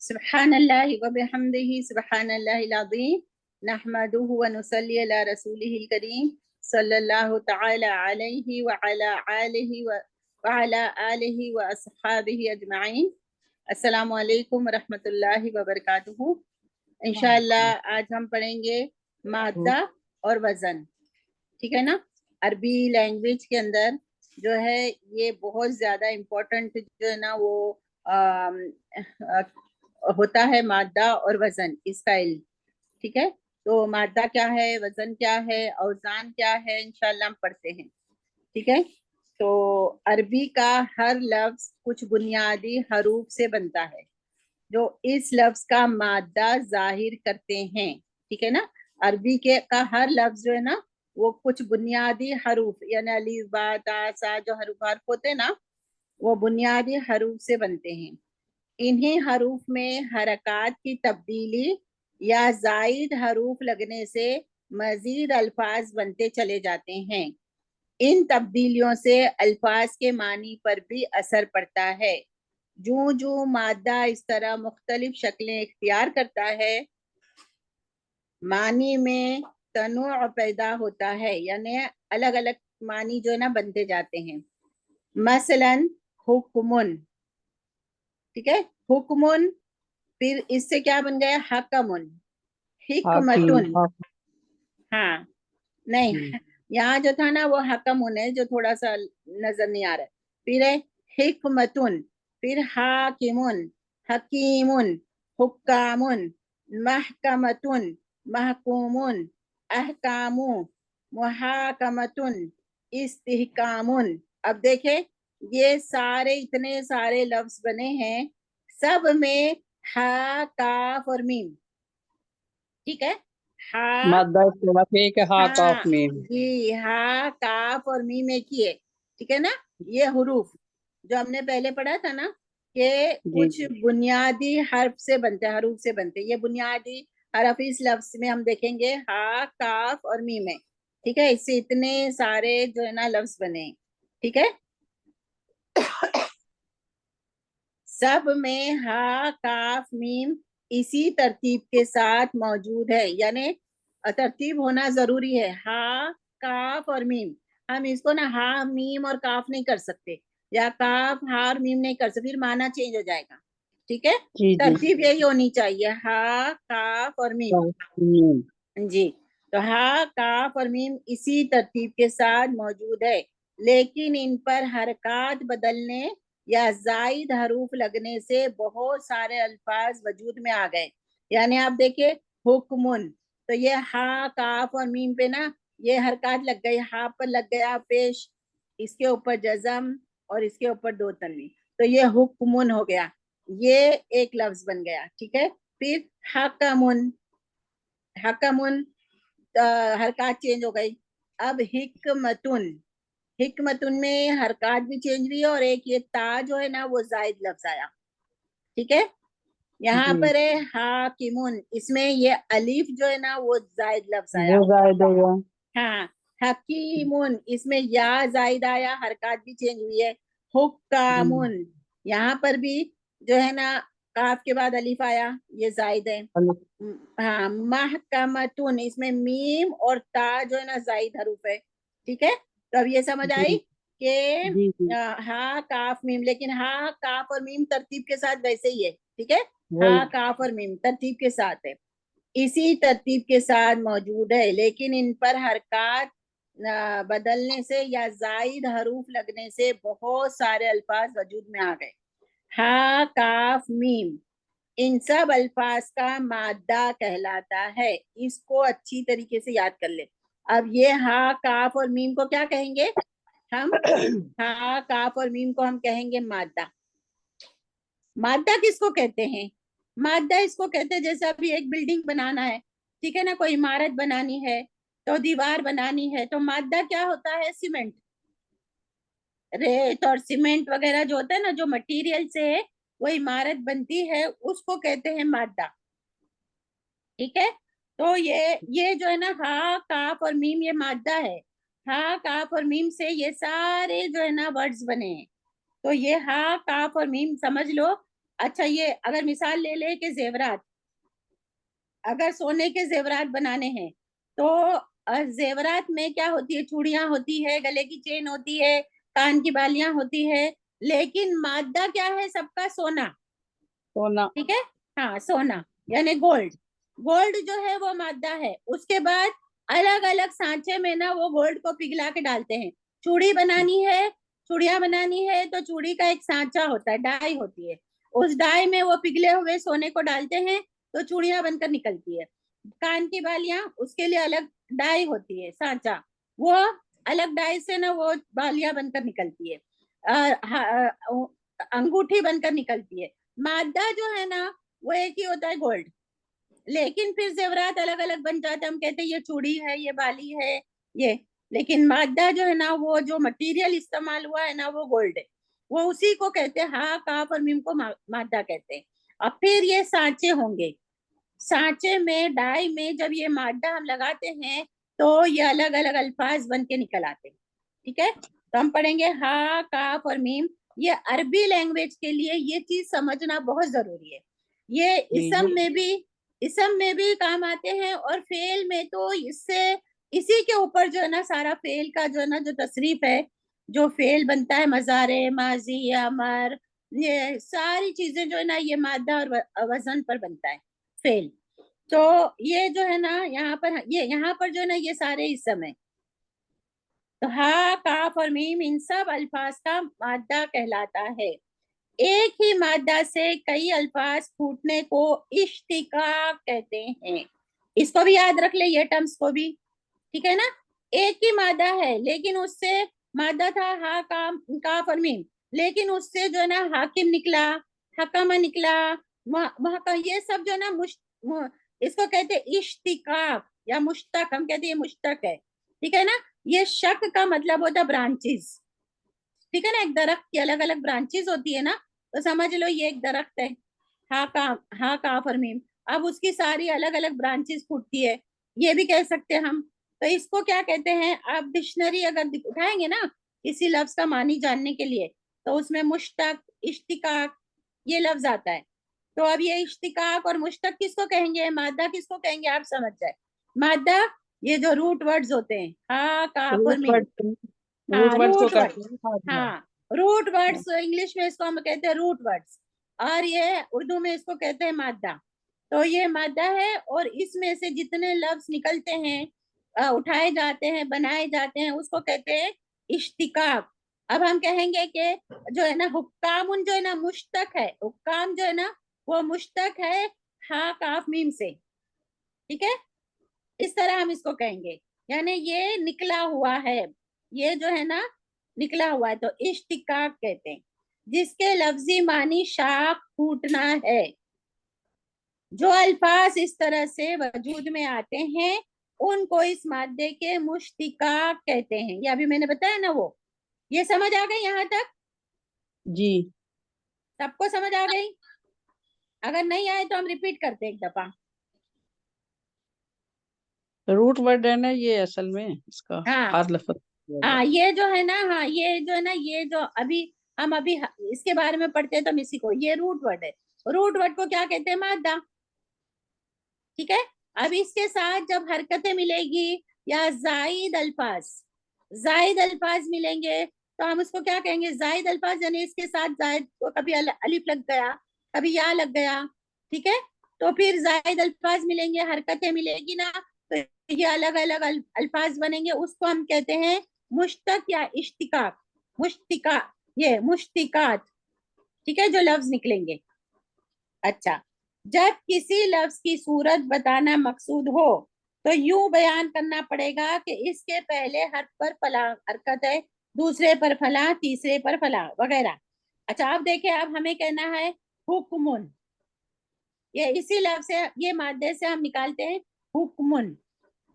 सुब्हानल्लाहि व बिहम्दिही सुब्हानल्लाहिल अज़ीम नहमदुहु व नुसल्ली अला रसूलिहिल करीम सल्लल्लाहु तआला अलैहि व अला आलिहि व अस्हाबिहि अजमाइन। अस्सलामु अलैकुम व रहमतुल्लाहि व बरकातुहू। इंशाअल्लाह आज हम पढ़ेंगे मादा और वजन। ठीक है ना। अरबी लैंग्वेज के अंदर जो है ये बहुत ज्यादा इम्पोर्टेंट जो है ना वो होता है मादा और वजन इसका इल्म। ठीक है। तो मादा क्या है, वजन क्या है, औजान क्या है, इंशाल्लाह हम पढ़ते हैं। ठीक है। तो अरबी का हर लफ्ज कुछ बुनियादी हरूफ से बनता है जो इस लफ्ज का मादा जाहिर करते हैं। ठीक है ना। अरबी के का हर लफ्ज जो है ना वो कुछ बुनियादी हरूफ यानी अलीफ बा ता सा जो हर्फ होते हैं ना वो बुनियादी हरूफ से बनते हैं। इन्हीं हरूफ में हरकत की तब्दीली या जायद हरूफ लगने से मजीद अल्फाज बनते चले जाते हैं। इन तब्दीलियों से अल्फाज के मानी पर भी असर पड़ता है। जो जो मादा इस तरह मुख्तलिफ शक्लें इख्तियार करता है मानी में तनों पैदा होता है, यानी अलग अलग मानी जो है ना बनते जाते हैं। मसलन हुक्मुन। ठीक है। हुक्मुन, फिर इससे क्या बन गया, हकमुन, हाकिम हिकमतुन। हाँ नहीं, यहाँ जो था ना वो हकमुन है जो थोड़ा सा नजर नहीं आ रहा है। फिर है हिकमतुन, फिर हाकिमुन, हकीमुन, हुक्कामुन, महकमतुन, महकूमुन, अहकामु, मुहाकमतुन, इस्तिहकामुन। अब देखे ये सारे इतने सारे लफ्ज बने हैं, सब में हा काफ और मीम। ठीक है। हा, मादा इख्तिलाफ एक है, हा काफ हाँ मीम। जी, हा काफ और मीम एक ही है। ठीक है ना। ये हुरूफ जो हमने पहले पढ़ा था ना कि जी कुछ जी। बुनियादी हर्फ से बनते हैं, हरूफ से बनते हैं। ये बुनियादी हरफ इस लफ्ज में हम देखेंगे हा काफ और मीम है। ठीक है। इससे इतने सारे जो है ना लफ्ज बने हैं। ठीक है। सब में हा काफ मीम इसी तरतीब के साथ मौजूद है, यानी तरतीब होना जरूरी है। हा काफ और मीम, हम इसको ना हा मीम और काफ नहीं कर सकते या काफ हा और मीम नहीं कर सकते, फिर माना चेंज हो जाएगा। ठीक है। जी जी। तरतीब यही होनी चाहिए, हा काफ और मीम। काफ मीम। जी। तो हा काफ और मीम इसी तरतीब के साथ मौजूद है, लेकिन इन पर हरकत बदलने या जायद हरूफ लगने से बहुत सारे अल्फाज वजूद में आ गए। यानी आप देखिए हुक्मुन, तो ये हा काफ और मीम पे ना ये हरकत लग गई, हा पर लग गया पेश, इसके ऊपर जजम और इसके ऊपर दो तनवीन, तो ये हुक्मुन हो गया। ये एक लफ्ज बन गया। ठीक है। फिर हकमुन, हकमुन हरकत चेंज हो गई। अब हिकमतुन, हिकमतुन में हरकत भी चेंज हुई है और एक ये ता जो है ना वो जायद लफ्ज आया। ठीक है। यहाँ जी, पर है हाकिमुन, इसमें ये अलीफ जो है ना वो जायद लफ्ज वो आया। जायद हुआ। हाँ। हकीमुन, इसमें या जायद आया, हरकत भी चेंज हुई है। हुक्कामुन, यहाँ पर भी जो है ना काफ के बाद अलीफ आया, ये जायद है। हाँ। महकमतुन, इसमें मीम और ता जो है ना जायद हरूफ है। ठीक है। तो अब ये समझ आई जी कि जी जी। हा काफ मीम, लेकिन हा काफ और मीम तरतीब के साथ वैसे ही है। ठीक है। वही। हा काफ और मीम तरतीब के साथ है, इसी तरतीब के साथ मौजूद है, लेकिन इन पर हरकत बदलने से या जायद हरूफ लगने से बहुत सारे अल्फाज वजूद में आ गए। हा काफ मीम इन सब अल्फाज का मादा कहलाता है। इसको अच्छी तरीके से याद कर ले। अब ये हा काफ और मीम को क्या कहेंगे हम, हा काफ और मीम को हम कहेंगे मादा। मादा किसको कहते हैं, मादा इसको कहते हैं जैसे अभी एक बिल्डिंग बनाना है, ठीक है ना, कोई इमारत बनानी है तो दीवार बनानी है, तो मादा क्या होता है, सीमेंट, रेत और सीमेंट वगैरह जो होता है ना, जो मटेरियल से है वो इमारत बनती है, उसको कहते हैं मादा। ठीक है। तो ये जो है ना हा काफ और मीम ये मादा है। हा काफ और मीम से ये सारे जो है ना वर्ड्स बने हैं। तो ये हा काफ और मीम समझ लो, अच्छा, ये अगर मिसाल ले ले कि जेवरात, अगर सोने के जेवरात बनाने हैं तो जेवरात में क्या होती है, चूड़ियां होती है, गले की चेन होती है, कान की बालियां होती है, लेकिन मादा क्या है सबका? सोना। सोना। ठीक है, हाँ सोना यानी गोल्ड। गोल्ड जो है वो मादा है। उसके बाद अलग अलग सांचे में ना वो गोल्ड को पिघला के डालते हैं। चूड़ी बनानी है, चूड़ियां बनानी है तो चूड़ी का एक सांचा होता है, डाई होती है, उस डाई में वो पिघले हुए सोने को डालते हैं तो चूड़ियां बनकर निकलती है। कान की बालियां, उसके लिए अलग डाई होती है, सांचा, वो अलग डाई से ना वो बालियां बनकर निकलती है, अंगूठी बनकर निकलती है। मादा जो है ना वो एक ही होता है, गोल्ड। लेकिन फिर जेवरात अलग अलग बन जाते हैं, हम कहते हैं ये चूड़ी है, ये बाली है, ये। लेकिन मादा जो है ना, वो जो मटेरियल इस्तेमाल हुआ है ना वो गोल्ड है। वो उसी को कहते हैं, हा काफ और मीम को मादा कहते हैं। अब फिर ये सांचे होंगे, सांचे में डाई में जब ये मादा हम लगाते हैं तो ये अलग अलग अल्फाज बन के निकल आते हैं। ठीक है, तो हम पढ़ेंगे हा काफ और मीम। ये अरबी लैंग्वेज के लिए ये चीज समझना बहुत जरूरी है। ये जी जी। इसम में भी काम आते हैं, और फेल में तो इससे, इसी के ऊपर जो है ना सारा फेल का जो है ना जो तसरीफ है, जो फेल बनता है, मजारे, माजी, अमर, ये सारी चीजें जो है ना ये मादा और वजन पर बनता है फेल। तो ये जो है ना यहाँ पर, ये यहाँ पर जो है ना ये सारे इसम है। तो हा काफ और मीम इन सब अल्फाज का मादा कहलाता है। एक ही मादा से कई अल्फाज फूटने को इश्तिकाक कहते हैं। इसको भी याद रख ले, ये टर्म्स को भी। ठीक है ना, एक ही मादा है लेकिन उससे, मादा था हा काम काफ और मीम, लेकिन उससे जो है ना हाकिम निकला, हकमा निकला, ये सब जो है ना इसको कहते हैं इश्तिकाक या मुश्तक, हम कहते हैं ये मुश्तक है। ठीक है ना, ये शक का मतलब होता है ब्रांचेस। ठीक है ना, एक दरख्त की अलग अलग ब्रांचेस होती है ना, तो समझ लो ये एक दरख्त है, हा का, हा काफ और मीम। अब उसकी सारी अलग अलग ब्रांचेस फूटती है, ये भी कह सकते हैं हम। तो इसको क्या कहते हैं? आप डिक्शनरी अगर उठाएंगे ना किसी लफ्ज का मानी जानने के लिए, तो उसमें मुश्तक, इश्तिकाक, ये लफ्ज आता है। तो अब ये इश्तिकाक और मुश्तक किसको कहेंगे, मादा किसको कहेंगे, आप समझ जाए। मादा ये जो रूट वर्ड्स होते हैं, हा काफ और रूट मीम। वर्ड। रूट हाँ वर्ड को रूट वर्ड, कहते हैं मादा। हाँ रूट वर्ड्स, इंग्लिश में इसको हम कहते हैं रूट वर्ड्स, और ये उर्दू में इसको कहते हैं मादा। तो ये मादा है, और इसमें से जितने लफ्ज निकलते हैं, उठाए जाते हैं, बनाए जाते हैं, उसको कहते हैं इश्तिकाक। अब हम कहेंगे कि जो है ना हुक्कामुन जो है ना मुश्तक है, हुक्काम जो है ना वो मुश्तक है हा काफ मीम से। ठीक है, इस तरह हम इसको कहेंगे, यानी ये निकला हुआ है, ये जो है ना निकला हुआ है, तो इश्तिकाक कहते हैं। जिसके लफ्जी मानी शाख फूटना है। जो अल्फाज इस तरह से वजूद में आते हैं उनको इस मादे के मुश्तिकाक कहते हैं। ये अभी मैंने बताया ना वो। ये समझ आ गई यहाँ तक? जी। सबको समझ आ गई? अगर नहीं आए तो हम रिपीट करते हैं एक दफा। रूट वर्ड है ना ये असल में इसका, हाँ हर लफ्ज। हाँ, ये जो है ना, हाँ ये जो है ना, ये जो अभी हम अभी इसके बारे में पढ़ते हैं तो हम इसी को, ये रूट वर्ड है। रूट वर्ड को क्या कहते हैं? मादा। ठीक है, अब इसके साथ जब हरकतें मिलेगी या जायद अल्फाज, जायद अल्फाज मिलेंगे तो हम उसको क्या कहेंगे? जायद अल्फाज, यानी इसके साथ जायद को कभी अलिफ लग गया, कभी या लग गया। ठीक है, तो फिर जायद अल्फाज मिलेंगे, हरकतें मिलेगी ना, तो ये अलग अलग अल्फाज बनेंगे, उसको हम कहते हैं मुश्तक या इश्तिकाक। मुश्तिका, ये मुश्तिकात। ठीक है, जो लफ्ज निकलेंगे। अच्छा, जब किसी लफ्ज की सूरत बताना मकसूद हो तो यूं बयान करना पड़ेगा कि इसके पहले हर्फ पर फला हरकत है, दूसरे पर फला, तीसरे पर फला, वगैरह। अच्छा, आप देखें, अब हमें कहना है हुक्मुन, ये इसी लफ्ज से, ये मादे से हम निकालते हैं हुक्मुन।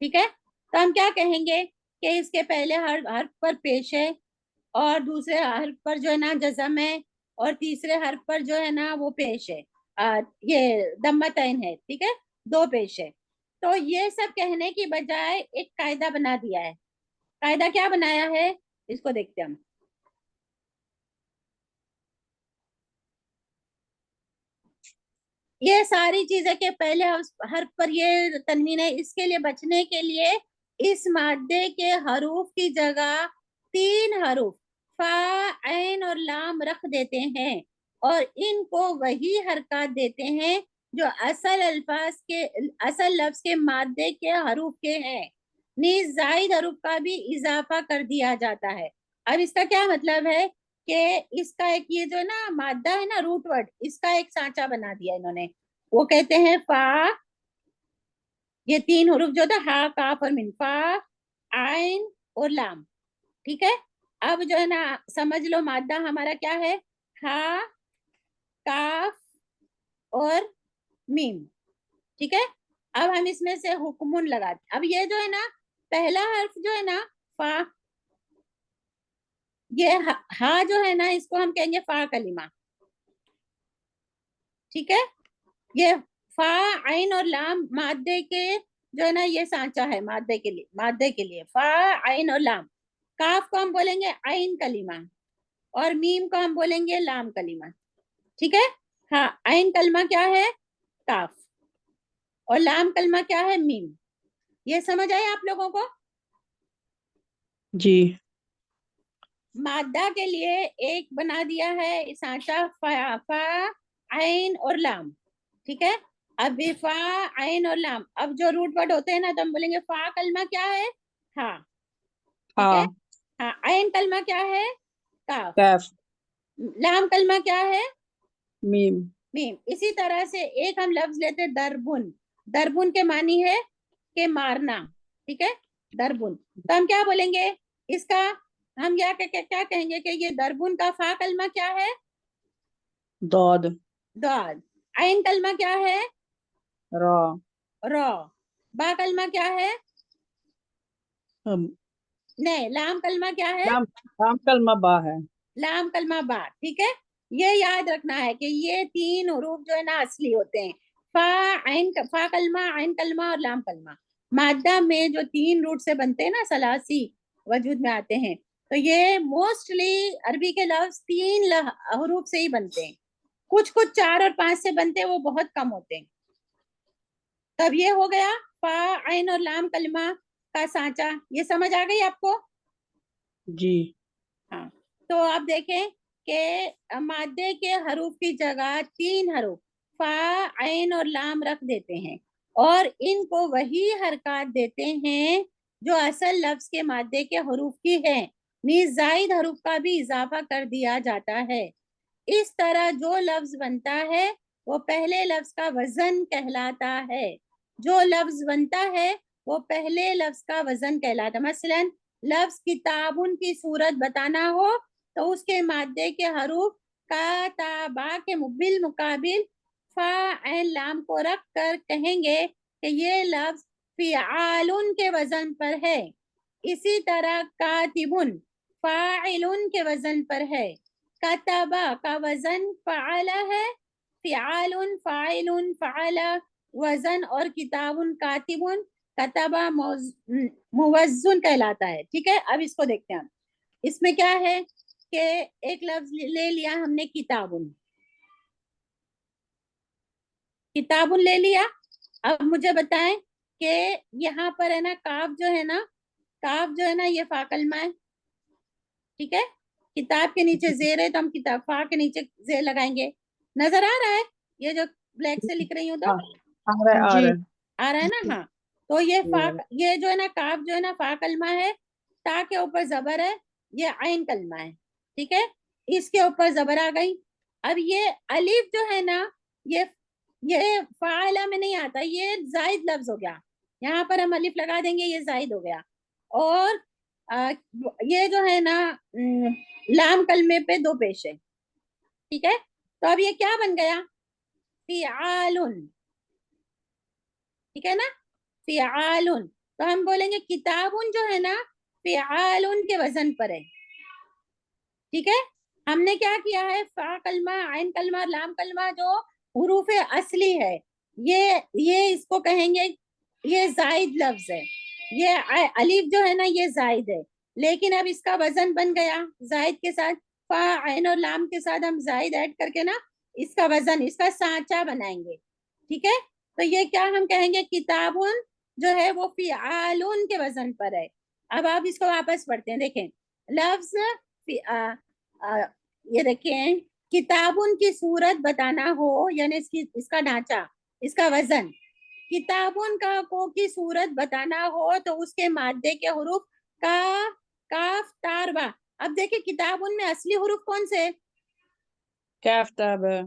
ठीक है, तो हम क्या कहेंगे कि इसके पहले हर हर्फ पर पेश है, और दूसरे हर्फ पर जो है ना जज़म है, और तीसरे हर्फ पर जो है ना वो पेश है, ये दम्मतैन है। ठीक है, दो पेश है। तो ये सब कहने की बजाय एक कायदा बना दिया है। कायदा क्या बनाया है, इसको देखते हैं हम। ये सारी चीजें के पहले हर्फ पर ये तनवीन है, इसके लिए बचने के लिए इस मादे के हरूफ की जगह 3 हरूफ फा, ऐन और लाम रख देते हैं और इनको वही हरकत देते हैं जो असल लफ्ज के मादे के हरूफ के हैं। नीज जायद हरूफ का भी इजाफा कर दिया जाता है। अब इसका क्या मतलब है कि इसका एक ये जो है ना मादा है ना रूट वर्ड, इसका एक सांचा बना दिया इन्होंने। वो कहते हैं फा, ये 3 हरूफ जो था हा, काफ और मिन, फा, आइन और लाम। ठीक है, अब जो है ना समझ लो मादा हमारा क्या है, हा, काफ और मीम। ठीक है, अब हम इसमें से हुक्मुन लगाते। अब ये जो है ना पहला हर्फ जो है ना फा, ये हा जो है ना इसको हम कहेंगे फा कलिमा। ठीक है, ये फा, आइन और लाम मादे के जो है ना ये सांचा है मादे के लिए, मादे के लिए फा, आइन और लाम। काफ को हम बोलेंगे आइन कलिमा और मीम को हम बोलेंगे लाम कलिमा। ठीक है, हाँ, आइन कलमा क्या है, काफ, और लाम कलमा क्या है, मीम। ये समझ आए आप लोगों को? जी। मादा के लिए एक बना दिया है सांचा फा, फा, आइन और लाम। ठीक है, अब भी फा, आइन और लाम। अब जो रूट वर्ड होते हैं ना तो हम बोलेंगे फा कलमा क्या है, हाँ। ठीक है, हाँ। हाँ, आइन कलमा क्या है, काफ। कैफ। लाम कलमा क्या है, मीम। मीम। इसी तरह से एक हम लफ्ज लेते दरबुन। दरबुन के मानी है कि मारना। ठीक है, दरबुन। तो हम क्या बोलेंगे इसका, हम क्या कहेंगे कि ये दरबुन का फा कलमा क्या है, दौद। दाद। आइन कलमा क्या है, रॉ। रॉ। बा कलमा क्या है, हम। नहीं, लाम कलमा क्या है, नाम। नाम कलमा बा है। लाम कलमा बा। ठीक है, ये याद रखना है कि ये 3 हरूफ जो है ना असली होते हैं, फा, आइन, फा कलमा, आइन कलमा और लाम कलमा। मादा में जो 3 रूट से बनते हैं ना सलासी वजूद में आते हैं, तो ये मोस्टली अरबी के लफ्ज 3 हरूफ से ही बनते हैं। कुछ कुछ 4 और 5 से बनते हैं, वो बहुत कम होते हैं। तब ये हो गया फा, आइन और लाम कलमा का सांचा। ये समझ आ गई आपको? जी। हाँ, तो आप देखें कि मादे के हरूफ की जगह 3 हरूफ फा, आइन और लाम रख देते हैं और इनको वही हरकत देते हैं जो असल लफ्ज के मादे के हरूफ की है। नीज जायद हरूफ का भी इजाफा कर दिया जाता है। इस तरह जो लफ्ज बनता है वो पहले लफ्ज का वजन कहलाता है। जो लफ्ज बनता है वो पहले लफ्ज का वजन कहलाता है। मसलन लफ्ज किताबुन की सूरत बताना हो तो उसके मादे के हरूफ का, ता, बा के बिल मुकाबिल फा, ऐन, लाम को रख कर कहेंगे कि ये लफ्ज फिआलुन के वजन पर है। इसी तरह कातिबुन फाइलुन के वजन पर है। कतबा का वजन फ़अला है, फ़िआलुन, फ़ाइलुन, फ़अला वजन, और किताबुन, कातिबुन, कतबा मुवज्जुन कहलाता है। ठीक है, अब इसको देखते हैं हम। इसमें क्या है कि एक लफ्ज ले लिया हमने किताबुन, किताबुन ले लिया। अब मुझे बताएं कि यहाँ पर है ना काफ जो है ना, काफ जो है ना ये फा कलमा है। ठीक है, किताब के नीचे जेर है तो हम किताब फा के नीचे जेर लगाएंगे। नजर आ रहा है ये जो ब्लैक से लिख रही हूँ तो? हाँ। आ रहा है, आ जी। आ रहा है ना? हाँ, तो ये फा, जी। ये जो है ना काफ जो है ना फा कलमा है, ता के ऊपर जबर है, ये आइन कलमा है। ठीक है, इसके ऊपर जबर आ गई। अब ये अलिफ जो है ना, ये ये फाला में नहीं आता, ये जायद लफ्ज हो गया। यहाँ पर हम अलिफ लगा देंगे, ये जायद हो गया। और ये जो है ना लाम कलमे पे 2 पेश है। ठीक है, तो अब ये क्या बन गया, फिआलुन। ठीक है ना, फिआलुन। तो हम बोलेंगे किताबुन जो है ना फिआलुन के वजन पर है। ठीक है, हमने क्या किया है, फा कलमा, आइन कलमा और लाम कलमा जो हुरूफ असली है, ये इसको कहेंगे, ये जायद लफ्ज है। ये अलिफ जो है ना ये जायद है, लेकिन अब इसका वजन बन गया जायद के साथ। फा, आइन और लाम के साथ हम जायद ऐड करके ना इसका वजन, इसका सांचा बनाएंगे। ठीक है, तो ये क्या हम कहेंगे, किताबुन जो है वो फिआलुन के वजन पर है। अब आप इसको वापस पढ़ते हैं, देखें लफ्ज ये देखें, किताबुन की सूरत बताना हो, यानी इसका ढांचा, इसका वजन, किताबुन का को की सूरत बताना हो तो उसके मादे के हरूफ का, काफ तार बा। अब देखिए किताबुन में असली हरूफ कौन से, कैफ ताब है।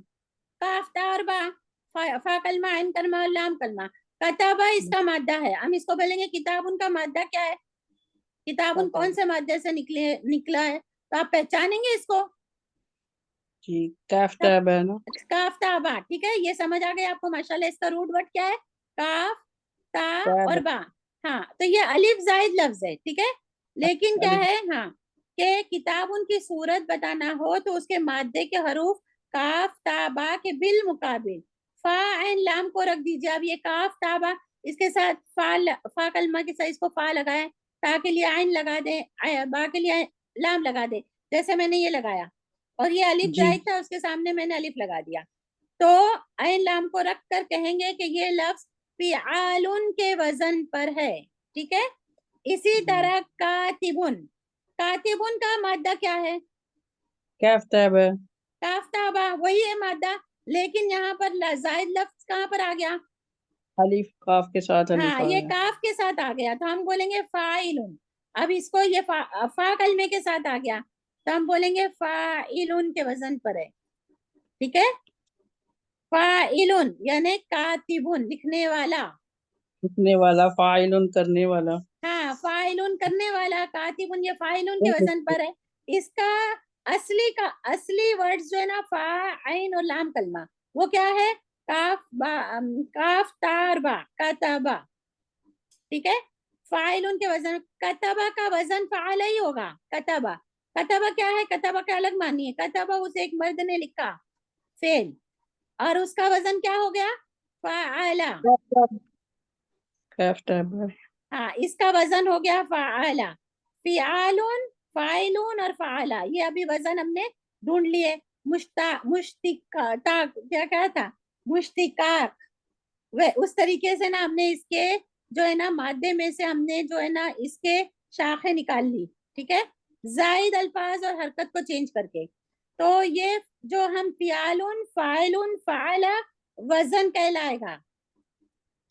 काफ तार बा, फा कलमा, आइन कलमा और लाम कलमा। कताबा इसका मादा है, हम इसको बोलेंगे किताबुन का मादा क्या है, किताबुन कौन से मादे से निकला है, तो आप पहचानेंगे इसको, जी कैफ तब ताब है ना। काफ ता बा। ठीक है, ये समझ आ गया आपको माशाल्लाह, इसका रूट वर्ड क्या है, काफ ता ताब और बा। हाँ, तो ये अलिफ जायद लफ्ज है, ठीक है, लेकिन क्या अलिफ। है, हाँ, के किताब उनकी सूरत बताना हो तो उसके मादे के हरूफ काफ ता बा के बिल मुकाबिल फा एन लाम को रख दीजिए। अब ये काफ ता बा, इसके साथ फा कलमा के साथ इसको फा लगाए, ता के लिए आइन लगा दे, बा के लिए लाम लगा दे, जैसे मैंने ये लगाया, और ये अलिफ जी जायद था, उसके सामने मैंने अलिफ लगा दिया, तो आइन लाम को रख कर कहेंगे कि ये लफ्ज फिआलुन के वजन पर है। ठीक है, इसी तरह कातिबुन, कातिबुन का मादा क्या है, कैफ ताब है। काफ्ताबा, वही है मादा, लेकिन यहाँ पर जायद लफ्ज कहाँ पर आ गया, अलिफ काफ के साथ अलिफ हाँ आ ये गया। काफ के साथ आ गया, तो हम बोलेंगे फाइलुन। अब इसको ये फा कलमे के साथ आ गया, तो हम बोलेंगे फाइलुन के वजन पर है। ठीक है, फाइलुन यानी कातिबुन लिखने वाला, लिखने वाला, फाइलुन करने वाला। हाँ फाइलुन करने वाला, कातिबुन ये फाइलुन के वजन पर है। इसका असली वर्ड्स जो है ना, फा आइन और लाम कलमा, वो क्या है, काफ तार बा, कतबा। ठीक है, फाइलुन के वजन, कतबा का वजन फाला ही होगा, कतबा, कतबा क्या है, कतबा का अलग मानिए, कतबा उसे एक मर्द ने लिखा, फेल, और उसका वजन क्या हो गया, फाला। कैफ ताब है। हाँ, इसका वजन हो गया फाला, फिआलुन, फाइलुन और फाला, ये अभी वजन हमने ढूंढ लिए। मुश्तिका क्या क्या था, मुश्तिकाक, वे उस तरीके से ना हमने इसके जो है ना मादे में से हमने जो है ना इसके शाखे निकाल ली। ठीक है, जायद अल्फाज और हरकत को चेंज करके, तो ये जो हम फिआलुन, फाइलुन, फाला वजन कहलाएगा।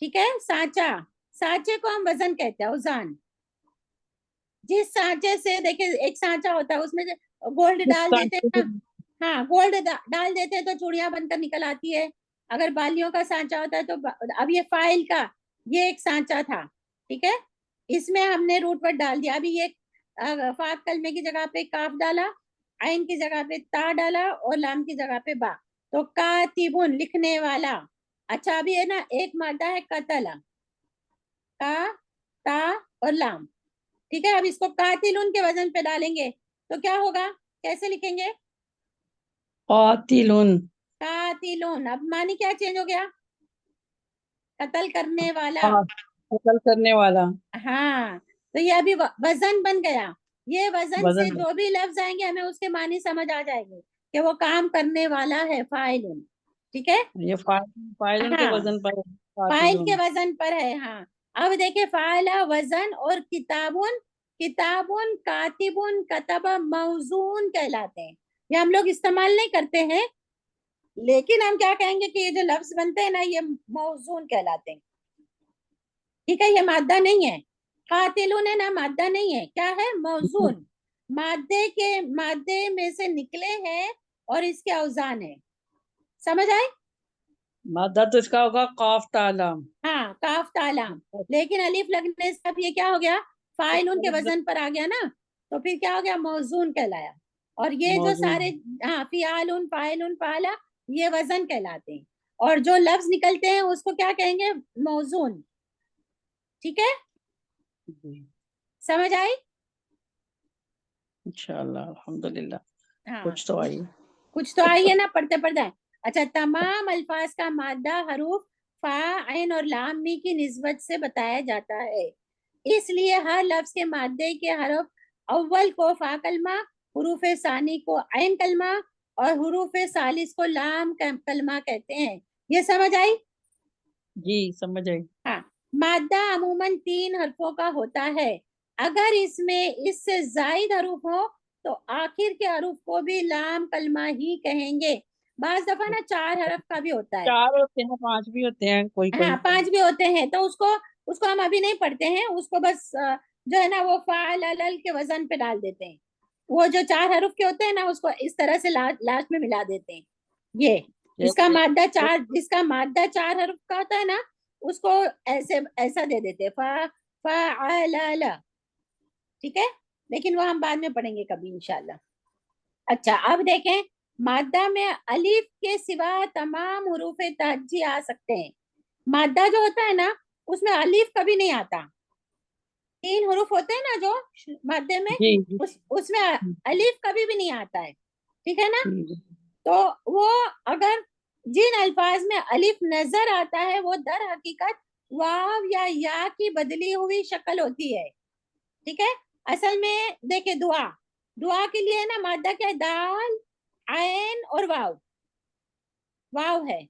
ठीक है, सांचा, सांचे को हम वजन कहते हैं, औजान। जिस सांचे से देखिए, एक सांचा होता है उसमें गोल्ड इस डाल देते सांचे हैं को ना, हाँ गोल्ड डाल देते हैं तो चूड़ियां बनकर निकल आती है। अगर बालियों का सांचा होता है तो अब ये फाइल का, ये एक सांचा था। ठीक है, इसमें हमने रूट वर्ड डाल दिया, अभी ये फाक कलमे की जगह पे काफ डाला, आइन की जगह पे ता डाला और लाम की जगह पे बा, तो कातिबुन लिखने वाला। अच्छा, अभी है ना एक मादा है कतला, का, ता और लाम। ठीक है, अब इसको कातिलुन के वजन पे डालेंगे तो क्या होगा, कैसे लिखेंगे, कातिलुन। कातिलुन। अब मानी क्या चेंज हो गया, कत्ल करने वाला। हाँ, कत्ल करने वाला। हाँ, तो ये अभी वजन बन गया, ये वजन से वजन। जो भी लफ्ज आएंगे हमें उसके मानी समझ आ जाएंगे कि वो काम करने वाला है, फाइलुन। ठीक है, ये फाइलुन के हाँ वजन पर है, फाइल के कातिलुन। वजन पर है, हाँ। अब देखिए फाइला वजन और किताबुन, किताबुन, कातिबुन, कतबा मौजून कहलाते हैं। ये हम लोग इस्तेमाल नहीं करते हैं, लेकिन हम क्या कहेंगे कि ये जो लफ्ज बनते हैं ना, ये मौजून कहलाते हैं। ठीक है, ये मादा नहीं है, कातिलुन है ना, मादा नहीं है, क्या है, मौजून, मादे में से निकले हैं और इसके औजान है। समझ आए, मादा तो इसका होगा काफ तालाम। हाँ काफ तालाम, लेकिन अलिफ लगने से अब ये क्या हो गया, फाइल उनके वजन पर आ गया ना, तो फिर क्या हो गया, मौजून कहलाया। और ये जो मौजूद। सारे, हाँ फियालुन, फाइलुन, फाला, ये वजन कहलाते हैं, और जो लफ्ज निकलते हैं उसको क्या कहेंगे, मौजून। ठीक है, समझ आई, इंशाल्लाह अल्हम्दुलिल्लाह हाँ कुछ तो आई। कुछ तो आई है ना, पढ़ते पढ़ते आए। अच्छा, तमाम अल्फाज का मादा हरूफ फा, ऐन और लाम मी की निस्बत से बताया जाता है, इसलिए हर लफ्ज के मादे के हरफ अव्वल को फा कलमा, हुरूफ सानी को ऐन कलमा और हुरूफ सालिस को लाम कलमा कहते हैं। ये समझ आई, जी समझ आई। हाँ, मादा अमूमन 3 हरफों का होता है। अगर इसमें इससे जायद हरूफ हो तो आखिर के हरूफ को भी लाम कलमा ही कहेंगे। बाज दफा ना 4 हरफ का भी होता है। 4 होते हैं, 5 भी होते हैं कोई हाँ, कोई। 5 भी होते हैं, तो उसको उसको हम अभी नहीं पढ़ते हैं, उसको बस जो है ना वो फाल अलल के वजन पे डाल देते हैं। वो जो 4 हरफ के होते हैं ना उसको इस तरह से लास्ट में मिला देते हैं। ये जैसे जिसका मादा 4 हरफ का होता है ना उसको ऐसे ऐसा दे देते हैं, फा ठीक है। लेकिन वो हम बाद में पढ़ेंगे कभी इंशाल्लाह। अच्छा, अब देखें, मादा में अलिफ के सिवा तमाम हरूफ तहज्जी आ सकते हैं। मादा जो होता है ना उसमें अलिफ कभी नहीं आता। 3 हरूफ होते हैं ना जो मादे में, जी जी। उसमें अलिफ कभी भी नहीं आता है, ठीक है ना। ठीक है। तो वो अगर जिन अल्फाज में अलिफ नजर आता है वो दर हकीकत वाव या की बदली हुई शक्ल होती है, ठीक है। असल में देखिए, दुआ दुआ के लिए ना मादा क्या है, दाल आयन और वाव, वाव है,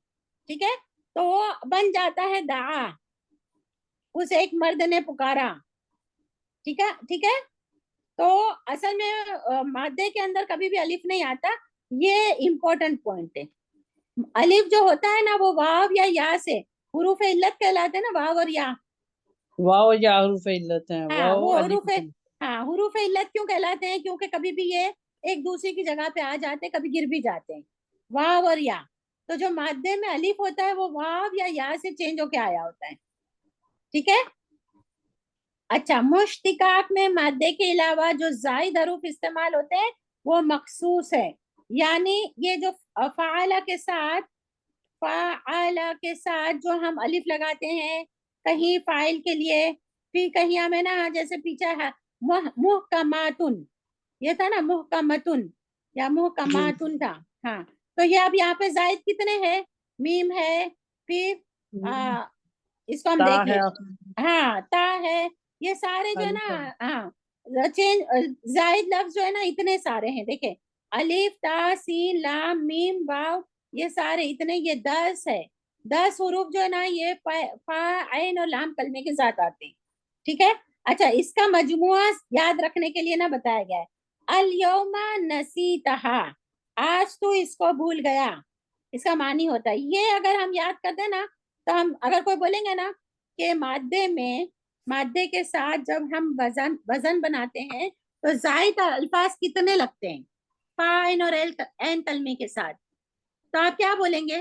ठीक है। तो वो बन जाता है दा, उस एक मर्द ने पुकारा, ठीक है ठीक है। तो असल में मादे के अंदर कभी भी अलिफ नहीं आता, ये इम्पोर्टेंट पॉइंट है। अलिफ जो होता है ना वो वाव या से हुरूफ इल्लत कहलाते हैं ना, वाव और या। वाव या हरूफ इल्लत है, हाँ, वाव वो अलिफ। हाँ, हुरूफ इल्लत क्यों कहलाते हैं, क्योंकि कभी भी ये एक दूसरे की जगह पे आ जाते हैं, कभी गिर भी जाते हैं, वाव और या। तो जो मादे में अलिफ होता है वो वाव या से चेंज होके आया होता है, ठीक है। अच्छा, मुश्तिकाक में मादे के अलावा जो जायद हरूफ इस्तेमाल होते हैं वो मखसूस है। यानी ये जो फाला के साथ, फाला के साथ जो हम अलिफ लगाते हैं कहीं फाइल के लिए, फिर कहीं हमें ना जैसे पीछे है मुहकमातुन, ये था ना मुहकमतुन या जी। मुहकमातुन था। हाँ, तो ये अब यहाँ पे जायद कितने हैं, मीम है, फिर इसको हम ता देख है, लें। हाँ, ता है, ये सारे जो है अलिफ है। ना, हाँ, चेंज जायद लफ्ज जो है ना इतने सारे हैं, देखे, अलिफ ता सीन लाम मीम वाव, ये सारे इतने, ये 10 है। 10 हुरूफ जो है ना ये फा आइन और लाम कलमे के साथ आते हैं, ठीक है। अच्छा, इसका मजमुआ याद रखने के लिए ना बताया गया है, अल यौमा नसीतहा, आज तू इसको भूल गया, इसका मानी होता है ये। अगर हम याद कर दें ना, तो हम अगर कोई बोलेंगे ना कि मादे के साथ जब हम वजन वजन बनाते हैं तो जायद अल्फाज कितने लगते हैं फाइन और एन कलमे के साथ, तो आप क्या बोलेंगे।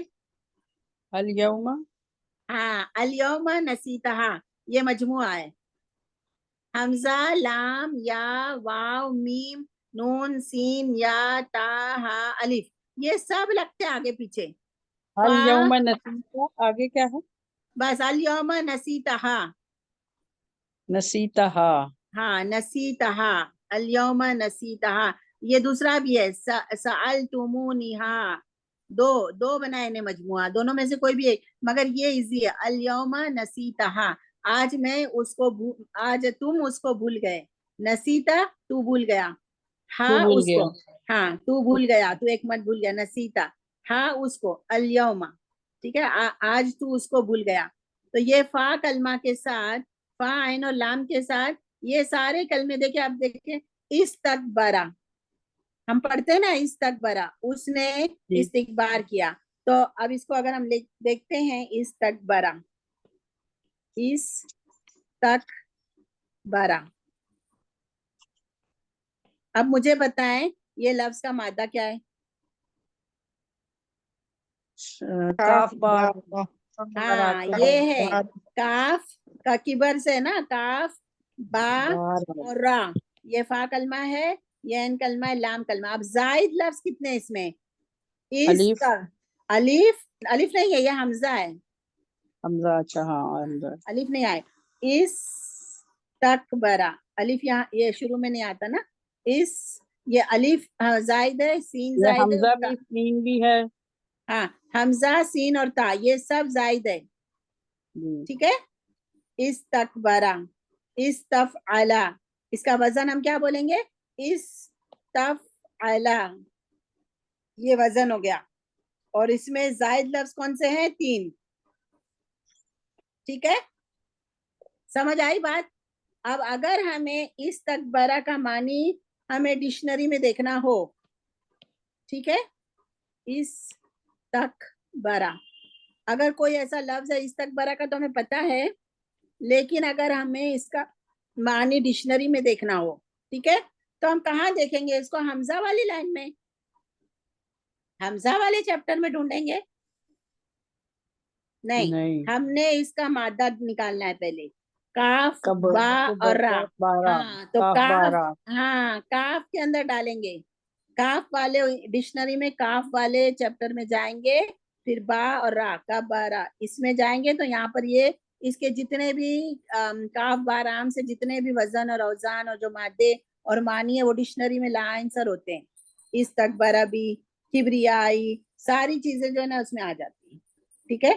अल यौमा। हाँ, अल यौमा नसीतहा, ये मजमुआ है, हमजा लाम या वाव मीम नून सीन या ता हा अलिफ, ये सब लगते हैं आगे पीछे। अल फा, यौमा नसीता, आगे क्या है? बस अल यौमा नसीतहा। नसीतहा। हाँ, नसीतहा, अल यौमा नसीतहा। ये दूसरा भी है, सअल तुमुनिहा, दो दो बनाए ने मजमुआ, दोनों में से कोई भी एक, मगर ये इजी है, अल यौमा नसीतहा, आज मैं उसको आज तुम उसको भूल गए, नसीता तू भूल गया, तू हाँ भूल उसको, गया। हाँ तू भूल गया, तू एक मत भूल गया, नसीता, हाँ उसको, अल यौमा, ठीक है, आज तू उसको भूल गया। तो ये फा कलमा के साथ, फा आइन और लाम के साथ, ये सारे कलमे देखे, आप देखे, इस तक बरा, हम पढ़ते हैं ना, इस तक बरा, उसने जी। इस्तिकबार किया। तो अब इसको अगर हम देखते हैं, इस तक बरा, इस तक बरा। अब मुझे बताएं ये लफ्ज का मादा क्या है। काफ बार। हाँ, ये है, काफ का किबर से ना, काफ बा बार। और रा, ये फा कलमा है, ये एन कलमा है, लाम कलमा। अब जायद लफ्ज कितने हैं इसमें, इस अलीफ। तक, अलिफ, अलिफ नहीं है, ये हमजा है, हमजा, अच्छा हाँ हमजा। अलिफ नहीं आए, इस तक बरा, अलिफ यहाँ ये शुरू में नहीं आता ना, इस, ये अलिफ जायद है, सीन ये जायद है और हमजा ता, भी, सीन भी है। हाँ, हमजा सीन और ता ये सब जायद है, जी। ठीक है। इस तक बरा, इस तफ आला, इसका वजन हम क्या बोलेंगे, इस तफ आला, ये वजन हो गया। और इसमें जायद लफ्ज कौन से हैं, 3, ठीक है, समझ आई बात। अब अगर हमें इस तकबरा का मानी हमें डिक्शनरी में देखना हो, ठीक है, इस तकबरा, अगर कोई ऐसा लफ्ज है इस तकबरा का तो हमें पता है, लेकिन अगर हमें इसका मानी डिक्शनरी में देखना हो, ठीक है, तो हम कहाँ देखेंगे इसको? हमजा वाली लाइन में, हमजा वाले चैप्टर में ढूंढेंगे? नहीं, हमने इसका मादा निकालना है पहले, काफ कब बा और रा। 12 हाँ, तो काफ काफ, 12 हाँ काफ के अंदर डालेंगे, काफ वाले डिक्शनरी में काफ वाले चैप्टर में जाएंगे, फिर बा और रा, का बारा इसमें जाएंगे, तो यहाँ पर ये इसके जितने भी काफ बा राम से जितने भी वजन और औजान और जो मादे और मानी है वो डिक्शनरी में ला आंसर होते हैं। इस तकबरा भी, किबरियाई, सारी चीजें जो है ना उसमें आ जाती है, ठीक है।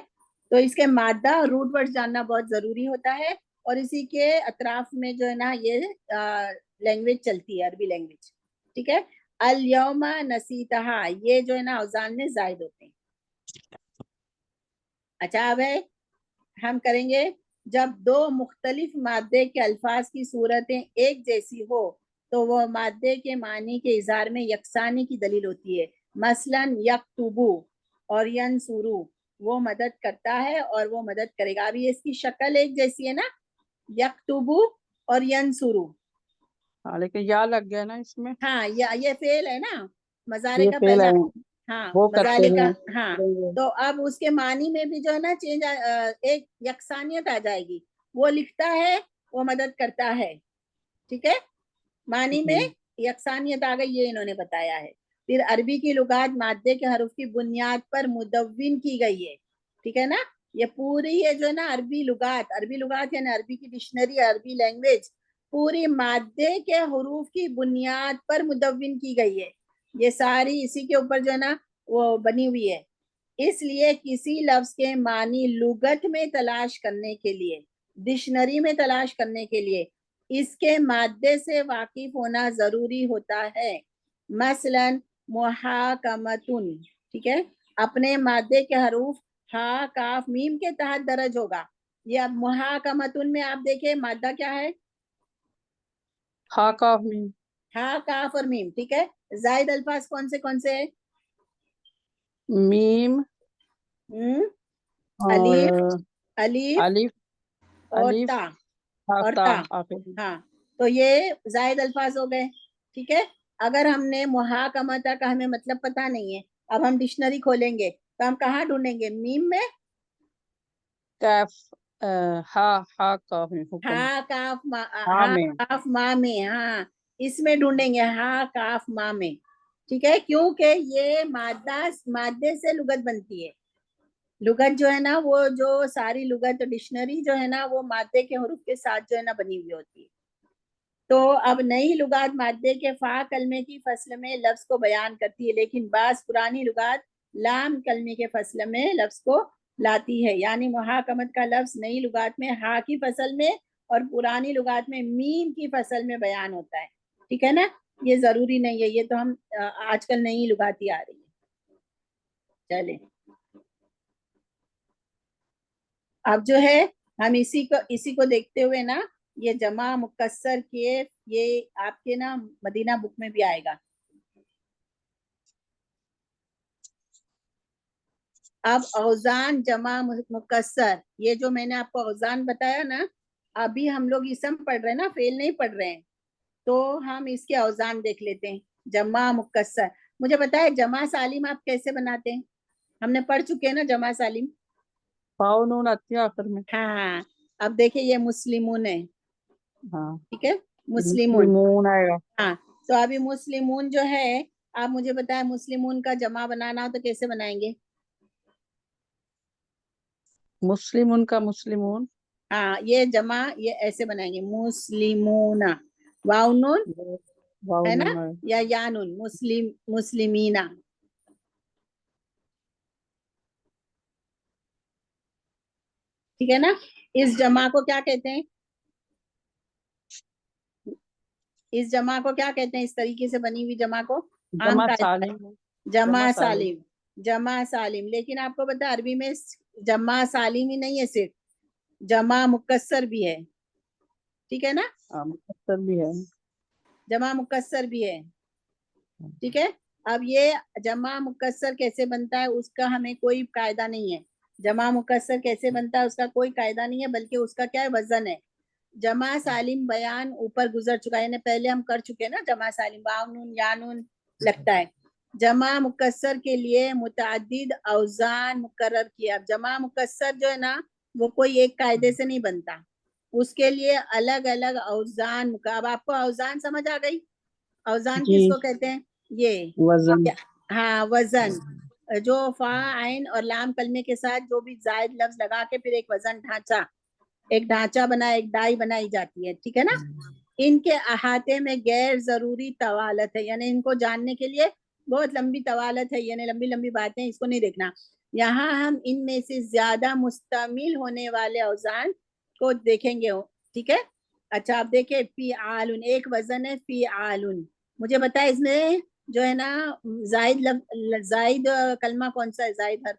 तो इसके मादा और रूट वर्ड जानना बहुत जरूरी होता है, और इसी के अतराफ में जो है ना ये लैंग्वेज चलती है, अरबी लैंग्वेज, ठीक है। अल यौमा नसीतहा, ये जो है ना औजान में जायद होते हैं। अच्छा, अब है हम करेंगे, जब दो मुख्तलिफ मादे के अल्फाज की सूरतें एक जैसी हो तो वह मादे के मानी के इजहार में यकसानी की दलील होती है। मसलन यकतुबू और यनसुरू, वो मदद करता है और वो मदद करेगा। अभी इसकी शक्ल एक जैसी है ना, यकतुबू और यनसुरू। हाँ, लेकिन या लग गया ना इसमें, हाँ, ये फेल है ना, मजारे ये का फेल पहला। है, हाँ, वो करते मजाले का। हैं हाँ, करेंगे। तो अब उसके मानी में भी जो है ना चेंज, एक यकसानियत आ जाएगी। वो लिखता है, वो मदद करता है, ठीक है, मानी में यकसानियत आ गई, ये इन्होंने बताया है। फिर अरबी की लुगात मादे के हरूफ की बुनियाद पर मुदव्विन की गई है, ठीक है ना। ये पूरी ये जो है ना अरबी लुगात यानी अरबी की डिक्शनरी, अरबी लैंग्वेज पूरी मादे के हरूफ की बुनियाद पर मुदव्विन की गई है। ये सारी इसी के ऊपर जो है ना वो बनी हुई है। इसलिए किसी लफ्ज के मानी लुगत में तलाश करने के लिए, डिक्शनरी में तलाश करने के लिए इसके मादे से वाकिफ होना जरूरी होता है। मसलन मुहाकमतुन, ठीक है, अपने मादे के हरूफ हा काफ मीम के तहत दर्ज होगा। ये अब मुहाकमतुन में आप देखिए मादा क्या है, हा काफ में हा काफ और मीम, ठीक है। जायद अल्फाज कौन से है? मीम अलीफ, और अलीफ अलिफ, और अलिफ ता, और ता ता। आखिर में। हाँ, तो ये जायद अल्फाज हो गए, ठीक है। अगर हमने मुहाकमता का हमें मतलब पता नहीं है, अब हम डिक्शनरी खोलेंगे तो हम कहाँ ढूंढेंगे? मीम में, कैफ हा हा काफ में हुक्म, हा काफ मा, हा हा में काफ मा में, हाँ इसमें ढूंढेंगे, हा काफ मा में, ठीक है, क्योंकि ये मादे से लुगत बनती है। लुगत जो है ना वो जो सारी लुगत डिक्शनरी जो है ना वो मादे के हरूफ के साथ जो है ना बनी हुई होती है। तो अब नई लुगात मादे के फा कलमे की फसल में लफ्ज को बयान करती है, लेकिन बास पुरानी लुगात लाम कलमे के फसल में लफ्ज को लाती है। यानी मुहाकमत का लफ्ज नई लुगात में हा की फसल में और पुरानी लुगात में मीम की फसल में बयान होता है, ठीक है ना। ये जरूरी नहीं है, ये तो हम आजकल नई लुगाती आ रही है। चले, अब जो है हम इसी को देखते हुए ना, ये जमा मुकस्सर के, ये आपके ना मदीना बुक में भी आएगा। अब औजान जमा मुकस्सर, ये जो मैंने आपको औजान बताया ना, अभी हम लोग इसम पढ़ रहे हैं ना, फेल नहीं पढ़ रहे हैं, तो हम इसके औजान देख लेते हैं। जमा मुकस्सर, मुझे पता है जमा सालिम आप कैसे बनाते हैं, हमने पढ़ चुके हैं ना जमा सालिम। पाव नून आती है आखिर में। हाँ, अब देखिए ये मुस्लिमून है, हाँ, ठीक है, मुस्लिमून। मुस्लिमून आएगा। हाँ, तो अभी मुस्लिमून जो है, आप मुझे बताया मुस्लिमून का जमा बनाना हो तो कैसे बनाएंगे? मुस्लिमून का मुस्लिमून, हाँ, ये जमा ये ऐसे बनाएंगे, मुस्लिमूना, वाव नून वाव है ना, नून आएगा। या यानुन, मुस्लिमीना, ठीक है ना। इस जमा को क्या कहते हैं? इस जमा को क्या कहते हैं, इस तरीके से बनी हुई जमा को? आम जमा कायदा है, सालिम, जमा जमा सालिम। सालिम, जमा सालिम। लेकिन आपको पता है अरबी में जमा सालिम ही नहीं है सिर्फ, जमा मुकस्सर भी है, ठीक है ना, मुकस्सर भी है। जमा मुकस्सर भी है, ठीक है। अब ये जमा मुकस्सर कैसे बनता है उसका हमें कोई कायदा नहीं है। जमा मुकस्सर कैसे बनता है उसका कोई कायदा नहीं है, बल्कि उसका क्या है, वजन है। जमा सालिम बयान ऊपर गुजर चुका है, यानी पहले हम कर चुके हैं ना, जमा सालिम वाउन यानुन लगता है। जमा मुकस्सर के लिए मुतअद्दिद औजान मुकर्रर किया। अब जमा मुकस्सर जो है ना वो कोई एक कायदे से नहीं बनता, उसके लिए अलग अलग औजान। अब आपको औजान समझ आ गई? औजान जी। किसको कहते हैं? ये वजन। हाँ, वजन। जो फा आइन और लाम कलमे के साथ जो भी जायद लफ्ज लगा के फिर एक वजन ढांचा, एक ढांचा बना, एक डाई बनाई जाती है, ठीक है ना। इनके अहाते में गैर जरूरी तवालत है, यानी इनको जानने के लिए बहुत लंबी तवालत है, यानी लंबी लंबी बातें, इसको नहीं देखना। यहाँ हम इनमें से ज्यादा मुस्तमिल होने वाले औजान को देखेंगे, ठीक है। अच्छा, आप देखिए, फी आलुन एक वजन है, फी आलुन। मुझे बताए इसमें जो है ना जायद कलमा कौन सा है, जायद हर?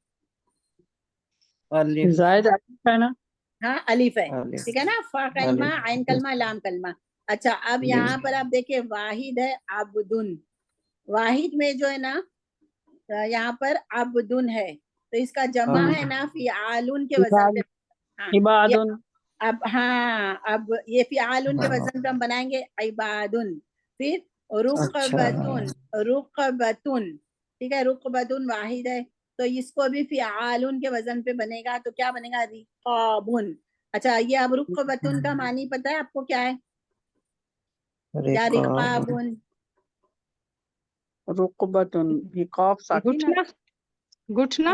अलिफ। जायद अलिफ है ना? हाँ, अलिफ है, अलिफ। ठीक है ना। फा कलमा, अलिफ। आइन कलमा, लाम कलमा। अच्छा, अब जी। यहाँ पर आप देखिए, वाहिद है, अब्दुन। वाहिद में जो है ना यहाँ पर अब्दुन है, तो इसका जमा हाँ। है ना फिआलुन के वजन पे। हाँ, ये इबादुन। अब, हाँ, अब ये फिआलुन के हाँ। वजन पे हम बनाएंगे इबादुन। फिर अच्छा। रुकबतुन, रुकबतुन, ठीक है। रुकबतुन वाहिद है, तो इसको भी फिआलुन के वजन पे बनेगा, तो क्या बनेगा, रिकाबुन। अच्छा, ये अब रुकबतुन का मानी पता है आपको क्या है, या रिकाब। रिकाबुन? रुकबतुन भी कॉफ साकिन है। घुटना, घुटना।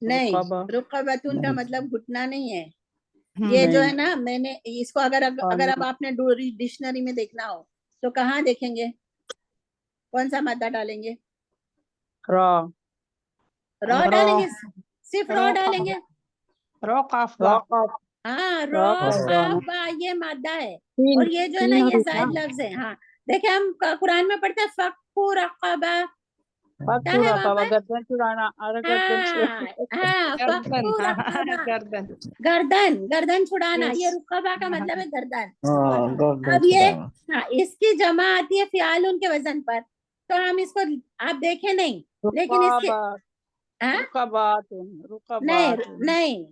नहीं, रुकबा। रुकबतुन का नहीं। मतलब घुटना नहीं है। ये जो नहीं। है ना, मैंने इसको अगर अब आपने डिक्शनरी में देखना हो तो कहाँ देखेंगे, कौन सा मादा डालेंगे? रा। रॉ रो, डालेंगे, सिर्फ रॉ रो काफ, डालेंगे। रो काफ रा बा। कॉफ। हाँ, रा रॉ कॉफ काफ जाना। बा, ये मादा है। तीन और ये जो है ना तीन ये हरूफ ना। जायद लफ्ज है। हाँ, देखिए हम कुरान में पढ़ते हैं फक्कु रक़बा, क्या फक्कू है वहां रकाबा, पर? गर्दन चुराना। अरे गर्दन हाँ चुराना। हाँ, गर्दन, फक्कु हाँ हाँ, रक़बा, गर्दन। गर्दन, गर्दन छुड़ाना, ये यस। रुकबा का हाँ मतलब है गर्दन। हाँ, गर्दन अब ये, छुड़ाना। हाँ, इसकी जमा आती है फियालुन के वजन पर, तो हम इसको, आप देखे नहीं, लेकिन इसके, रुकाबा। हाँ, रुकाबातुन। नहीं रुकाबातुन। नहीं,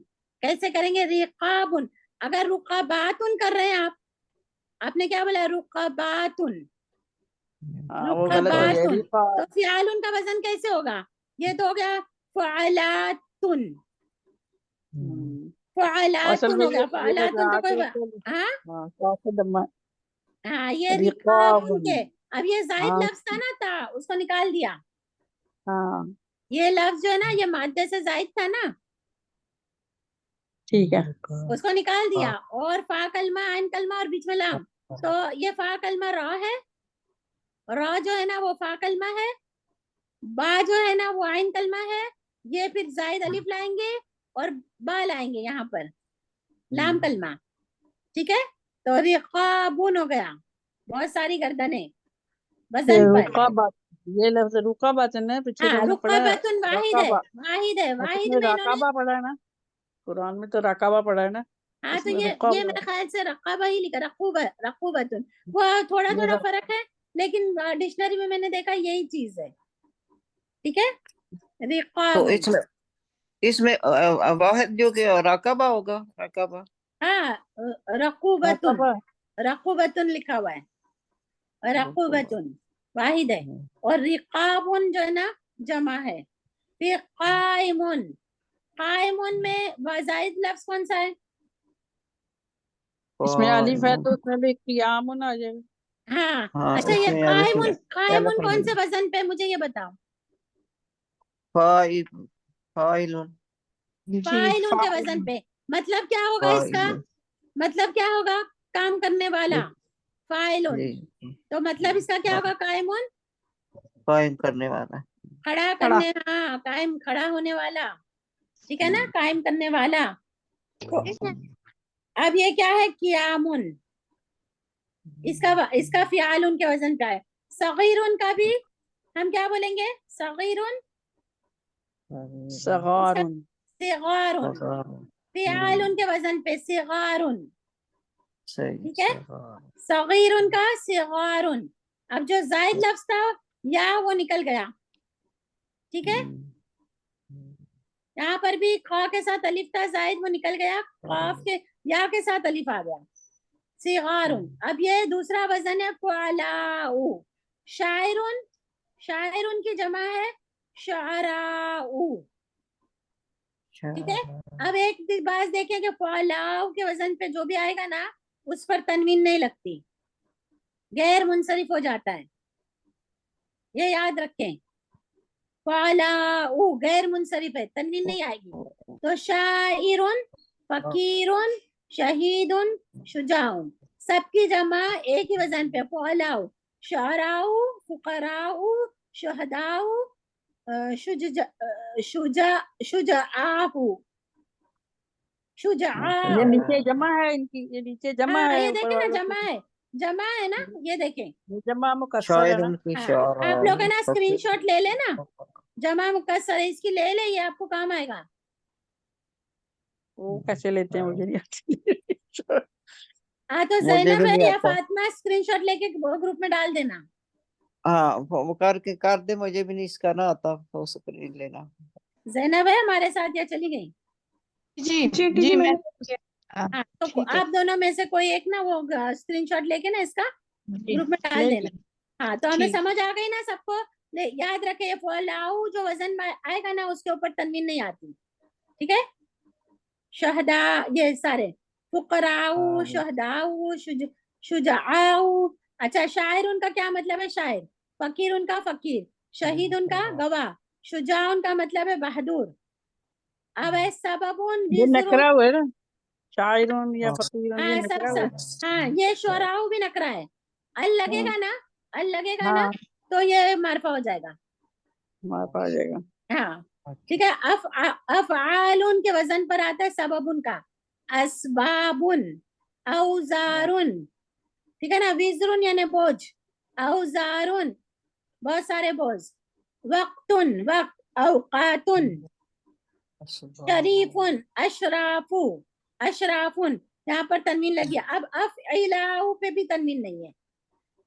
कैसे करेंगे, रिकाबुन। अगर रुकाबातुन कर रहे हैं आप, आपने क्या बोला, रुकाबातुन, हाँ, वो गलत हो गया। रुकाबातुन, रिका। तो फियालुन का वजन कैसे होगा? ये तो हो गया फ़अलातुन, असल फ़अलातुन में हो गया, ये फ़अलातुन तो कोई हाँ हाँ, काफी दम्मा। हाँ, ये रिकाबुन रिकाबुन। के। अब ये जायद हाँ। लफ्ज था ना, था, उसको निकाल दिया। हाँ, ये लफ्ज जो है ना ये मादे से जायद था ना, ठीक है। उसको निकाल दिया, और फा कलमा, आइन कलमा और बीच में लाम। तो ये फा कलमा रॉ है, रॉ जो है ना वो फा कलमा है, बा जो है ना वो आइन कलमा है। ये फिर जायद अलिफ लाएंगे और बा लाएंगे यहाँ पर, लाम कलमा, ठीक है। तो रिकाबुन हो गया, बहुत सारी गर्दनें ये वजन पर। रुकाबात। ये लफ्ज रुकाबात है ना, पीछे जो हाँ, हमने पढ़ा है। रुकबतुन वाहिद है, रकाबा। वाहिद है, और वाहिद तुमने में इन्होंने, राकाबा पढ़ा है ना? कुरान में तो राकाबा पढ़ा है ना? हाँ, तो इसमें ये रुकाबा। मेरे ख्याल से रकाबा ही लिखा, रकूबतुन, वो थोड़ा ये थोड़ा फर्क है, लेकिन डिक्शनरी में मैंने देखा यही चीज है, ठीक है। तो रिकाबुन, इसमें इसमें वाहिद जो कि रकाबा होगा, रकाबा। हाँ, रकूबतुन, राकाबा। रकूबतुन लिखा हुआ है, रकूबतुन वाहिद है, और रिकाबुन जो है ना जमा है। फिर कायमुन, कायमुन में जायद लफ्ज कौन सा है? इसमें अलिफ है कायमुन। तो उसमें भी कियामुन आ जाएगा। हाँ, हाँ, अच्छा, ये इसमें अलिफ कायमुन, अलफ कायमुन कौन से नहीं। वजन पे, मुझे ये बताओ। फाइल। फाइलुन। जी, फाइलुन के फाइल। वजन पे, मतलब क्या होगा इसका, फाइलुन। मतलब क्या होगा, काम करने वाला, फाइलुन। जी। तो मतलब इसका क्या होगा, कायमुन, कायम करने वाला। खड़ा खड़ा। करने, हाँ, कायम, खड़ा होने वाला, ठीक है ना, कायम करने वाला। तो अब ये क्या है, कियामुन, इसका फियालुन के वजन का है। सगीरुन का भी हम क्या बोलेंगे, सगीरुन, इसका सगारुन। सिगारुन, फिआलुन के वजन पे सिगारुन, सही ठीक है। सही। सगीरुन का सिगारुन। अब जो जायद लफ्ज था या वो निकल गया, ठीक है। यहाँ पर भी खा के साथ अलिफ था जायद, वो निकल गया, काफ के या के साथ अलिफ आ गया, सिगारुन। अब ये दूसरा वजन है फुअलाउ। शायरुन, शायरुन की जमा है शुअराउ, ठीक है। अब एक बात देखें कि फुअलाउ के वजन पे जो भी आएगा ना उस पर तनवीन नहीं लगती, गैर मुनसरिफ हो जाता है, ये याद रखें। फुअलाउ गैर मुनसरिफ है, तनवीन नहीं आएगी। तो शाइरुन, फकीरुन, शहीदुन, शुजाउन, सबकी जमा एक ही वजन पे फुअलाउ। शुअराउ, फुकराउ, शुहदाउ, शुजाआहु, ये नीचे जमा है इनकी, ये नीचे जमा हाँ है ये ऊपर देखें ना, वालों जमा की। है, जमा है ना, ये देखें। ये जमा मुकस्सर है शायर ना। उनकी हाँ, शारा आप लोग है ना स्क्रीनशॉट ले लेना, जमा मुकस्सर है, इसकी ले ले, ये आपको काम आएगा। वो कैसे लेते हैं मुझे नहीं आती। हाँ तो मुझे जैनब भी है नहीं या आता। फातिमा स्क्रीनशॉट लेके ग्रुप में डाल देना। हाँ वो करके कर दे, मुझे भी नहीं इसका ना आता, तो स्क्रीन लेना। जैनब है हमारे साथ या चली गई? जी जी जी मैं हाँ तो ठीक है आप दोनों में से कोई एक ना वो स्क्रीनशॉट लेके ना इसका जी ग्रुप में डाल ले देना। हाँ तो हमें ठीक समझ आ गई ना सबको। याद रखे ये फुअलाउ जो वजन में आएगा ना उसके ऊपर तनवीन नहीं आती, ठीक है। शहदा, ये सारे फुकराउ, शहदाउ, शुजाउ। अच्छा शायर उनका क्या मतलब है? शायर। फकीर उनका फकीर। शहीद उनका गवाह। शुजा उनका मतलब है बहादुर। अब है सबबुन ये विज़रुन। नकरा हुआ है ना, शायरुन या हाँ। फकीरुन, ये हाँ नकरा हुआ है। हाँ ये शोराउ भी नकरा है। अल लगेगा ना, अल लगेगा ना हाँ तो ये मारफा हो जाएगा। हमारे पास आ जाएगा। हाँ ठीक है। अफ़आलुन के वजन पर आता है सबबुन का, असबाबुन, औजारुन, ठीक है ना। विज़रुन यानी बोझ, औजारुन बहुत सारे बोझ, वक्तुन वक्त, औकातुन, शरीफुन, अशराफु, अशराफुन, यहाँ पर तनवीन लगी है। अब अफ़इलाउ पे भी तनवीन नहीं है,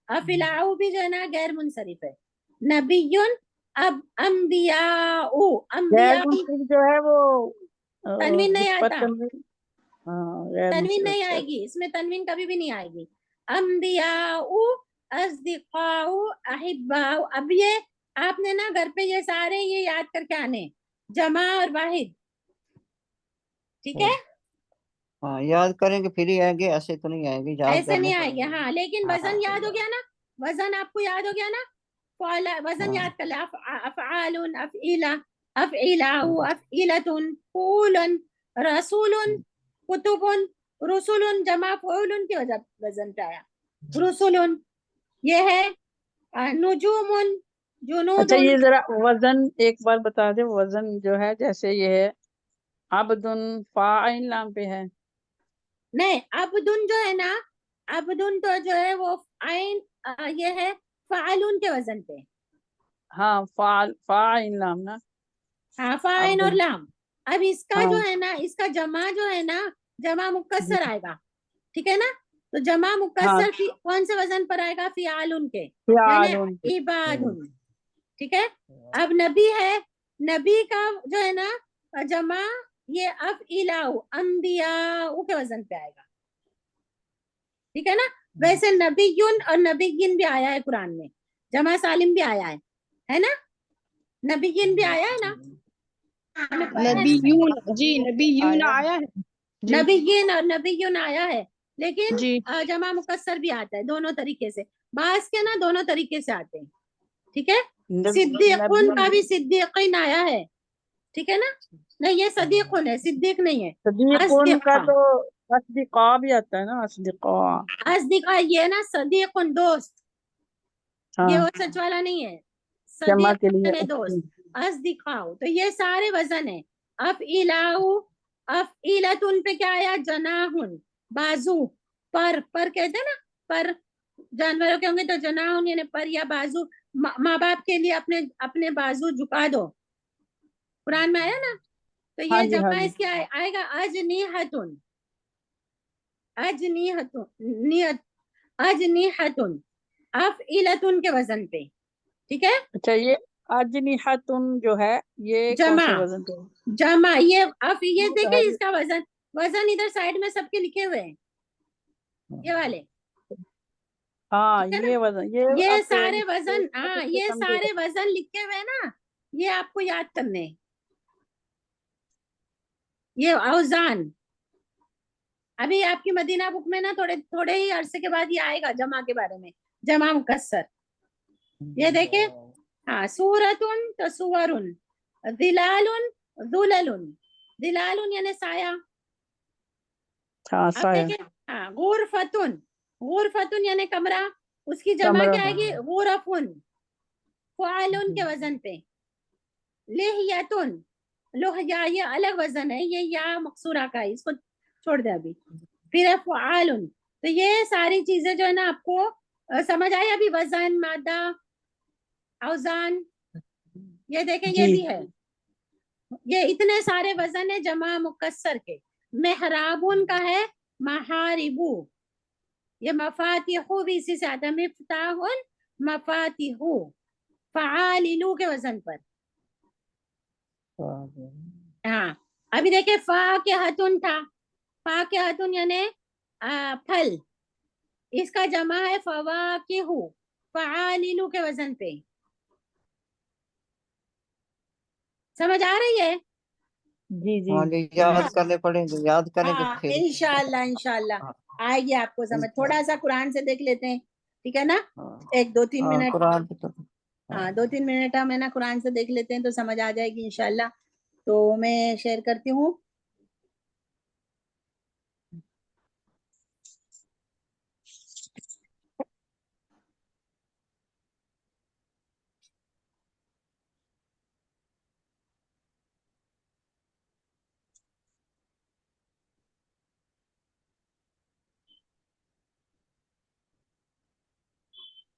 अफ़इलाउ भी जो है ना गैर मुनसरिफ है। नबियुन, अब अम्बियाउ, गैर अम्बियाउ मुंसिफ जो है वो तनवीन नहीं जिस पर आता, तनवीन, हाँ गैर तनवीन मुंसिफ, नहीं अच्छा। आएगी इसमें, तनवीन कभी भी नहीं आएगी। अम्बियाउ, अस्दिकाउ, अहिब्बाउ। अब ये आपने ना घर पे ये सारे ये याद करके आने, जमा और वाहिद, ठीक है। हाँ याद करेंगे फिर ही आएंगे, ऐसे तो नहीं आएंगे, याद ऐसे करने नहीं आएंगे पड़ेंगे। हाँ, लेकिन वजन याद हो गया ना, वजन आपको याद हो गया ना। वजन याद हाँ कर ले, अफ़आलुन, अफ़ईला, अफ़ईलाउ, अफ़ईलतुन, फूलन, रसूलुन, कुतुबुन, रुसुलुन, जमा फऊलुन की वजह वजन पे आया रुसुलुन। ये है नुजूमुन, अच्छा जुनूदुन। ये जरा वजन एक बार बता दे, वजन जो है जैसे ये है अब्दुन, फाइल नाम पे है। नहीं अब्दुन जो है ना, अब्दुन तो जो है वो आइन ये है फालुन के वजन पे। हाँ फाइल नाम ना, हाँ फाइन और अब्दुन। लाम। अब इसका जो हाँ है ना, इसका जमा जो है ना, जमा जी, मुकस्सर आएगा, ठीक है ना। तो जमा हाँ मुकस्सर कौन से वजन पर आएगा? फिआलुन के, यानी फिआलुन। इबादुन, ठीक है। अब नबी है, नबी का जो है ना जमा ये अब इलाउ, अंबियाउ के वजन पे आएगा, ठीक है ना। वैसे नबीयुन और नबीयिन भी आया है कुरान में, जमा सालिम भी आया है ना। नबीयिन भी आया है ना, हमें पढ़ा है ना। नबीयून जी नबीयून आया आया है जी नबीयिन और नबीयुन आया है, लेकिन जी जमा मुकस्सर भी आता है, दोनों तरीके से। बास के ना दोनों तरीके से आते हैं, ठीक है। सिद्दीकुन नबी का भी सिद्दीकीन आया है, ठीक है ना। नहीं ये सदीकुन है, सिद्दीक नहीं है। सदीकुन का अस्दिका, तो अस्दिका भी आता है ना, अस्दिका। अस्दिका ये ना सदीकुन दोस्त, ये हाँ वो सच वाला नहीं है, जमा के सदीक लिए यानी दोस्त। अस्दिकाओ तो ये सारे वजन है। अफ इलाऊ, अफ इलतुन पे क्या आया? जनाहुन, बाजू, पर कहते हैं ना, पर जानवरों के होंगे तो जनाहुन यानी पर या बाजू। माँ बाप के लिए अपने अपने बाजू झुका दो, कुरान में आया ना। तो हाँ ये जी, हाँ जमा जी। इसके आएगा अजनीहतुन, अजनीहतुन, नियत, अजनीहतुन, अफइलतुन के वजन पे, ठीक है। अच्छा, ये अजनिहतुन जो है ये कौन जमा, से वजन पे है? जमा, ये अब ये वो तो है देखिए ये। इसका वजन, वजन इधर साइड में सबके लिखे हुए हैं, ये वाले, हाँ, ठीक है ना। ये वजन, ये ये आपके सारे इसके वजन, इसके हाँ पीछे ये समझे सारे वजन लिखे हुए हैं ना, ये आपको याद करने हैं। ये औजान, अभी आपकी मदीना बुक में ना थोड़े थोड़े ही अरसे के बाद ये आएगा जमा के बारे में, जमा मुकस्सर। ये देखिए, हाँ, सूरतुन तो सुवरुन, दिलालुन, दुललुन, दिलालुन यानी साया। हाँ, अब साया, देखिए, हाँ, गुरफतुन, गुरफतुन यानी कमरा, उसकी जमा कमरा। क्या आएगी, गुरफुन, फ़ुआलुन के वजन पे। लिहयतुन, लोहया ये अलग वजन है, ये या मकसूरा का है, इसको छोड़ दे अभी। फिर है फ़ुआलुन। तो ये सारी चीजें जो है ना आपको समझ आई अभी, वजन, मादा, औजान, ये देखें ये जी। भी है, ये इतने सारे वजन है जमा मुकस्सर के। मेहराबुन का है महारिबू, ये मफातिहु भी इसी से आता है, मिफ्ताहुन, मफातिहु, फ़आलिलु के वजन पर। हाँ, अभी देखिए फाकिहतुन था, फाकिहतुन यानी फल, इसका जमा है फवाकिहु, फ़आलिलु के वजन पे। समझ आ रही है। जी जी। हाँ जी, याद करने पड़ेंगे, याद करेंगे हाँ फिर। इंशाल्लाह, इंशाल्लाह हाँ, आएगी आपको समझ। थोड़ा सा कुरान से देख लेते हैं, ठीक है ना, हाँ, एक दो तीन हाँ, मिनट। कुरान पे तो। हाँ, हाँ 2-3 मिनट हम है ना कुरान से देख लेते हैं तो समझ आ जाएगी इंशाल्लाह। तो मैं शेयर करती हूँ।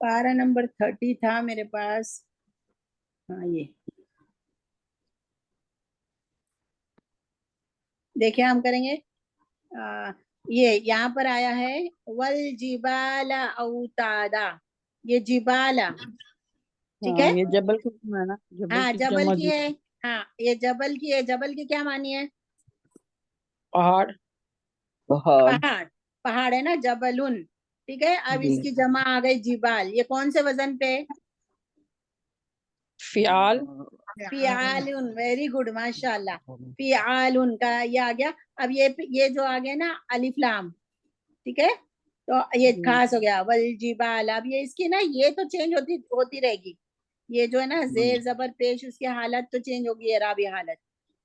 पारा नंबर 30 था मेरे पास। हाँ ये देखिए, हम करेंगे ये यहाँ पर आया है वल जिबाला औतादा, ये जिबाला, ठीक हाँ, है। ये जबल की है ना, जबल हाँ की जबल जमा की जी। है, हाँ ये जबल की है, जबल की क्या मानी है, पहाड़। पहाड़। पहाड़, पहाड़ है ना, जबलुन, ठीक है। अब जी। इसकी जमा आ गई जिबाल, ये कौन से वजन पे, फियाल। फियालुन, वेरी गुड माशाल्लाह, फियालुन का ये आ गया। अब ये जो आ गया ना अलिफ लाम, ठीक है, तो ये जी। खास हो गया वल जिबाल। अब ये इसकी ना ये तो चेंज होती होती रहेगी, ये जो है ना जेर जबर पेश, उसकी हालत तो चेंज होगी, एराबी हालत,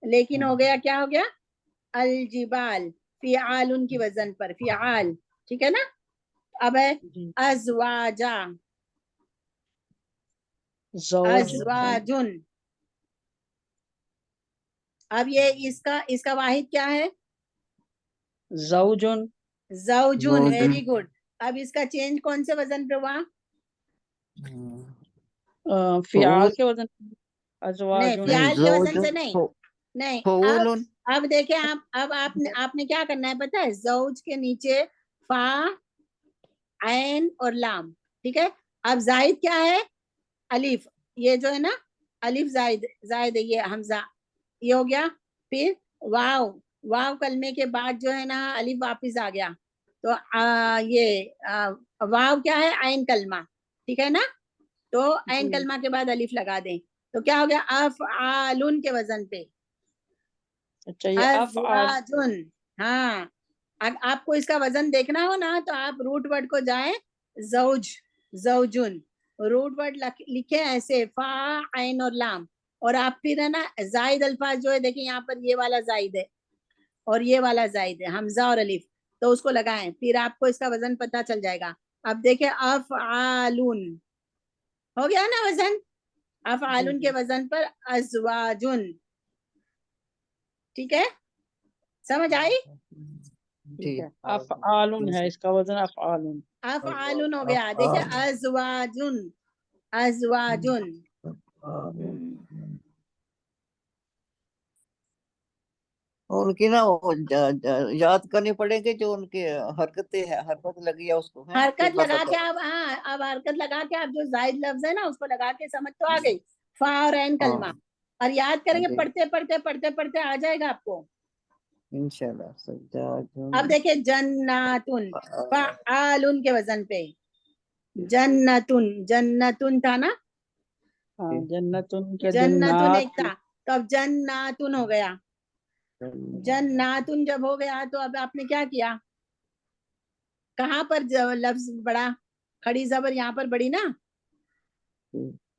लेकिन हो गया क्या हो गया, अल जिबाल, फियालुन की वजन पर, फियाल, ठीक है ना। अब है जी। अजवाजा, जौज। अजवाजुन। अब ये इसका इसका वाहिद क्या है, जौजुन। जौजुन, जोजुन। Very good. अब इसका चेंज कौन से वजन पे हुआ, फियाल फूल। के वजन। नहीं अजवाजुन। नहीं, फियाल के वजन जोजुन, से नहीं, नहीं। फूलुन। अब देखिए आप, अब आपने क्या करना है पता है, जौज के नीचे फा, ऐन और लाम, ठीक है। अब जायद क्या है, अलिफ, ये जो है ना अलिफ जायद, जायद है ये हमजा, ये हो गया। फिर वाव, वाव कलमे के बाद जो है ना अलिफ वापिस आ गया, तो वाव क्या है, आइन कलमा, ठीक है ना। तो आइन जी। कलमा के बाद अलिफ लगा दें, तो क्या हो गया, अफ आलुन के वजन पे, अच्छा, ये अफआल। अजवाजुन। हाँ, आपको इसका वजन देखना हो ना तो आप रूट वर्ड को जाएं, जौज, जौजुन, रूट वर्ड लिखे ऐसे फा, आइन और लाम, और आप फिर है ना जायद अल्फाज जो है देखिए यहाँ पर ये वाला जायद है और ये वाला जायद है, हमजा और अलिफ, तो उसको लगाएं, फिर आपको इसका वजन पता चल जाएगा। अब देखिए अफ आलून, हो गया ना वजन, अफ जी आलून के जी। वजन पर अजवाजुन, ठीक है, समझ आई। ठीक जी। है, अफआलुन है इसका वजन, अफआलुन। अफ आलून हो गया, देखिए अजवाजुन, अजवाजुन। उनकी ना वो याद करनी पड़ेगी, जो उनकी हरकतें है, हरकत लगी है उसको, है फिर हरकत लगा के बताओ। आप, हाँ अब हरकत लगा के आप जो जायद लफ्ज है ना उसको लगा के समझ तो आ गई, फा और ऐन कलमा, हाँ और याद करेंगे जी, पढ़ते पढ़ते पढ़ते पढ़ते आ जाएगा आपको। इंशाल्लाह अब सज्जादुन। देखिए जन्नातुन, फ़आलुन के वजन पे, जन्नतुन, जन्नतुन था ना, हाँ, जन्नतुन के जन्नतुन जन्नात। एक था, तो अब जन्नातुन हो गया। जन्नातुन जब हो गया तो अब आपने क्या किया, कहाँ पर लफ्ज बड़ा, खड़ी जबर यहाँ पर बड़ी ना,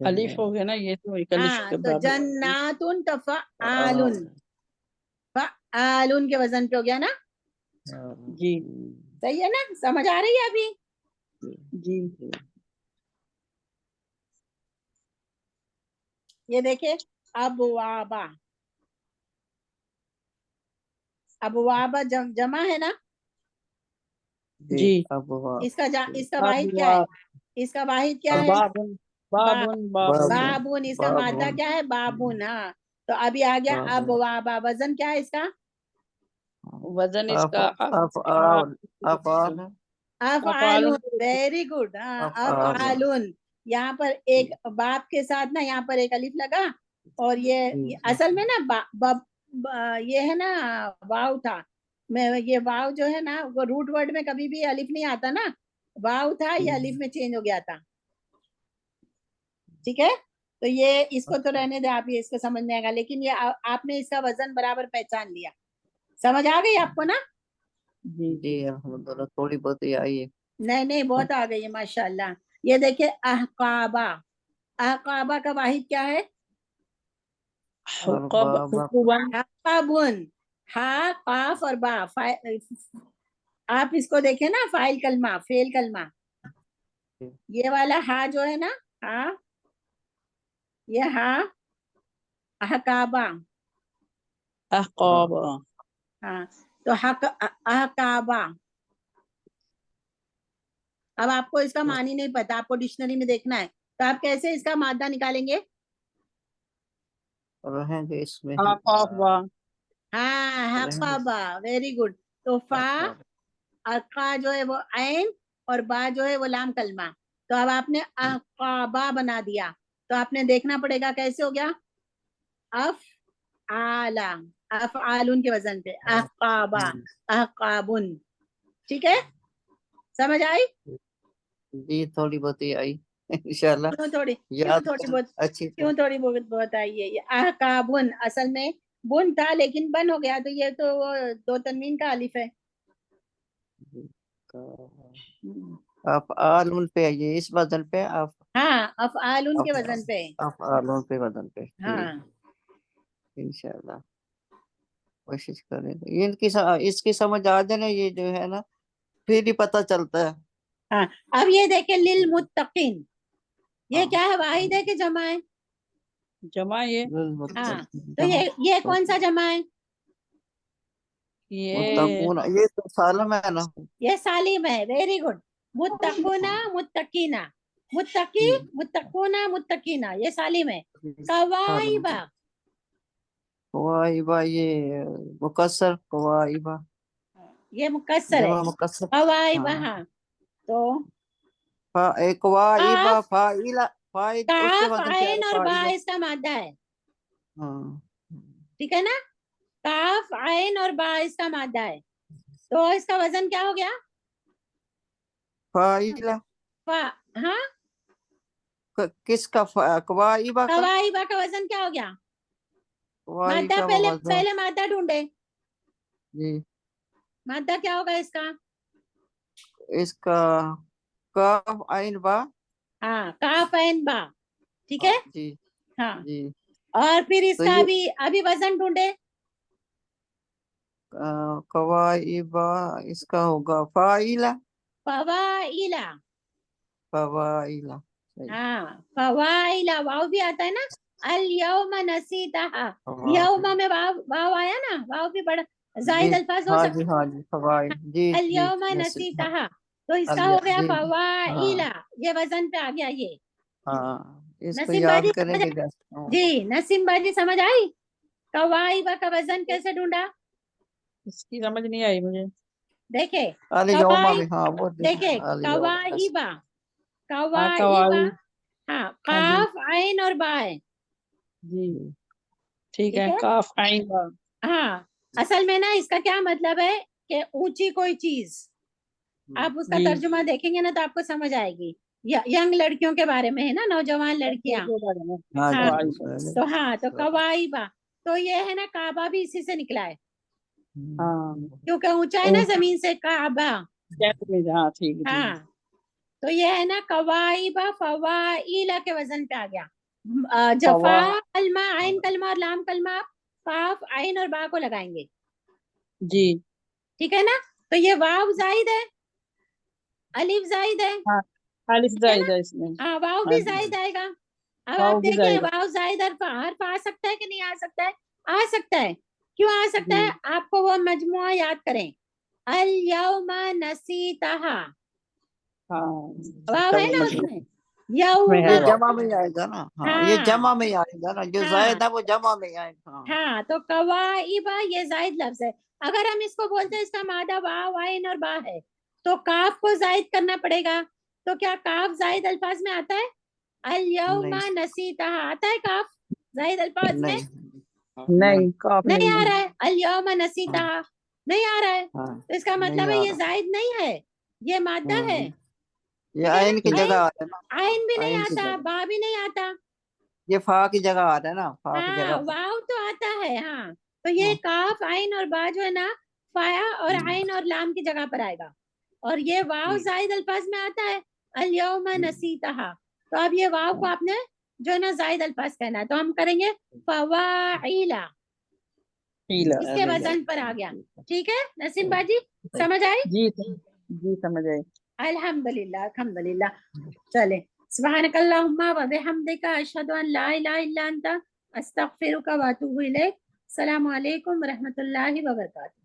अलिफ हो गया ना, ये तो एक अलिफ हाँ के तो बराबर। जन्नातुन तो फ़आलुन, फ़आलुन के वजन पे हो गया ना, जी सही है ना, समझ आ रही है अभी। जी। ये देखिए अबवाबा, अबवाबा जमा है ना, जी। जी। अब इसका वाहिद क्या अबवा है, इसका वाहिद क्या है, बाबुन बा बाबुन बाबुन। बाबुन, बाबुन, इसका मादा बाबुन, क्या है, बाबुन, हाँ। तो अभी आ गया बाबुन। अबवाबा, वजन क्या है इसका, वजन अफ इसका अफआल, अफआल, अफआलुन, अफालुन। वेरी गुड, हाँ अफआल। अफआलुन। यहाँ पर एक बाप के साथ ना, यहाँ पर एक अलिफ लगा, और ये असल में ना ये है ना, वाव था, मैं ये वाव जो है ना वो रूट वर्ड में कभी भी अलिफ नहीं आता ना, वाव था, ये अलिफ में चेंज हो गया था, ठीक है। तो ये इसको तो रहने दे आप, ये इसको समझ में आएगा, लेकिन ये आपने इसका वजन बराबर पहचान लिया, समझ आ गई आपको ना। जी जी अल्हम्दुलिल्लाह, थोड़ी बहुत ही आई है। नहीं नहीं, बहुत आ गई है माशाल्लाह। ये देखिए अहकाबा, अहकाबा का वाहिद क्या है, और हुक्ब बाबा हुकुबन। हकाबुन, हा काफ और बा, आप इसको देखें ना, फाइल कलमा, फेल कलमा, ये वाला हा जो है ना, हा, ये हा, अहकाबा, अहकाब। हाँ, तो हक अहकाबा। अब आपको इसका मानी नहीं पता, आपको डिक्शनरी में देखना है, तो आप कैसे इसका मादा निकालेंगे, रहेंगे इसमें। अहकाबा। हाँ रहेंगे। हकाबा, वेरी गुड। तो फा, अफआल। अका जो है वो ऐन, और बा जो है वो लाम कलमा, तो अब आपने अकाबा बना दिया, तो आपने देखना पड़ेगा कैसे हो गया, अफ आला, अफ आलुन के वजन पे, अकाबा, अकाबुन, ठीक है, समझ आई। जी थोड़ी बहुत ही आई इंशाल्लाह। क्यों याद थोड़ी कर बहुत, अच्छी क्यों तरह। थोड़ी बहुत बहुत आई है, ये अहकाबुन असल में बुन था लेकिन बन हो गया, तो ये तो वो दो तनवीन का अलिफ है। अफआल उन पे आइए, इस वजन पे हाँ अफआलुन के अफआल, वजन पे, अफआल उन पे वजन पे जी। हाँ इंशाल्लाह कोशिश करेंगे, इसकी समझ आ जाए ना, ये जो है ना, फिर ही पता चलता है। हाँ। अब ये देखे लिल मुत्तकीन, ये हाँ क्या है, वाहिद है कि जमा है, जमा ये हाँ, तो जमा। ये कौन सा जमा है, ये मुत्तकून, ये तो सालम है ना। ये सालिम है, वेरी गुड, मुत्तकुना मुत्तकीना, मुत्तकी, जी मुत्तकुना मुत्तकीना, ये सालिम है। जी, सालम। कवाइबा, कवाइबा, ये मुकस्सर कवाइबा, ये मुकस्सर है, जमा मुकस्सर। कवाइबा, हाँ, हाँ। तो कवाइबा काफ, फाइला, फाइल उसके काफ वजन पे आ आयन रहा और बा फाइला। इसका मादा है, हाँ ठीक है ना, काफ आयन और बा इसका मादा है, तो इसका वजन क्या हो गया, फाइला। फा, हाँ, किसका कवाइबा का, कवाइबा का वजन क्या हो गया, कवाई मादा, का पहले वजन। पहले मादा ढूंढे, जी मादा क्या होगा इसका, इसका काफ आइन बा। हाँ काफ आयन बा, ठीक है, हाँ जी हाँ। जी। और फिर तो इसका ये अभी अभी वजन ढूंढे, कवाइबा, इसका होगा फाइला, फवाइला, फवाइला, सही। हाँ फवाइला, वाव भी आता है ना, अल यौम नसीतहा, यौम फवाइल। में वाव वाव आया ना, वाव भी बड़ा जी जायद अल्फाज हो हाँ जी, सकता हाँ जी, फवाइल, जी है, अल जी। यौम नस्ल, हाँ। नसीतहा, तो इसका हो अलिया गया जी। हाँ फवाइला, ये वजन पे आ गया ये। हाँ, इसको नसीम याद बाजी समझ करेंगे आई? जैसे। हाँ। जी नसीम बाजी समझ आई, कवाइबा का वजन कैसे ढूंढा, इसकी समझ नहीं आई मुझे। देखे अली यौमा कवाई में, हाँ वो देखे अली यौमा बस। कवाइबा, हाँ कवाइबा, कवाई। हाँ हाँ जी काफ आइन और बा है, जी ठीक ठीक है। है। काफ आइन बा। हाँ असल में ना इसका क्या मतलब है कि ऊंची कोई चीज, आप उसका जी तर्जुमा देखेंगे ना तो आपको समझ आएगी। यंग लड़कियों के बारे में है ना, नौजवान लड़कियां। हाँ हाँ जी तो हाँ तो कवाइबा, तो ये है ना काबा भी इसी से निकला है, हाँ क्योंकि ऊंचा है ना जमीन से काबा। हाँ ठीक है ठीक हाँ तो ये है ना कवाइबा फवाइला के वजन पे आ गया। जफा फवा कलमा, आइन कलमा और लाम कलमा, आप काफ आइन और बा को लगाएंगे, जी। ठीक है ना। तो ये वाव जायद है, अलिफ जायद है, हाँ अलिफ ठीक है ना। जायदा इसमें। हाँ वाव हाँ भी जी जायद आएगा। अब आप वाव भी देखें जायदा। वाव जायद हर्फ आ सकता है कि नहीं आ सकता है? आ सकता है। क्यों आ सकता जी है? आपको वो मजमुआ याद करें, अल यौमा नसीतहा, हाँ वाव है ना में उसमें, है ये यौमा। वाव। जमा में ही आएगा ना, हाँ ये हाँ जमा में ही आएगा ना, जो हाँ जायद है वो जमा में ही आएगा। हाँ हाँ तो कवाइबा ये जायद लफ्ज है। अगर हम इसको बोलते हैं इसका मादा वाव आइन और बा है, तो काफ को जायद करना पड़ेगा। तो क्या काफ जायद अल्फाज में आता है? अल नहीं यौमा नसीतहा आता है काफ जायद अल्फाज में? नहीं नहीं। नहीं काफ नहीं नहीं आ है। रहा है, अल यौमा नसीतहा नहीं आ रहा है। हाँ तो इसका नहीं मतलब है आ ये रहा। जायद नहीं है, ये मादा है, ये ठीक है आयन की ना। जगह आइन, आ रहा है ना, आइन भी नहीं आयन की आता, जगह, बा भी नहीं आता। ये फा की जगह आ रहा है ना, फा की हाँ जगह पे। वाव तो आता है, हाँ तो ये हाँ काफ आइन और बा जो है ना, फाया और आइन और लाम की जगह पर आएगा। और ये वाव जायद अल्फाज में आता है, अल यौमा नसीतहा। तो अब ये वाव को आपने जो है ना जायद अल्फाज कहना है, तो हम करेंगे फवाइला, हीला। इसके वजन पर आ गया। ठीक है नसीम बाजी, समझ आई? जी जी समझ आई। अल्हम्दुलिल्लाह अल्हम्दुलिल्लाह। चले, सुब्हानकल्लाहुम्मा व बिहम्दिका अशहदु अन ला इलाहा इल्ला अंता अस्तगफिरुका व अतूबु इलैक। अस्सलामु अलैकुम व रहमतुल्लाहि व बरकातुहू।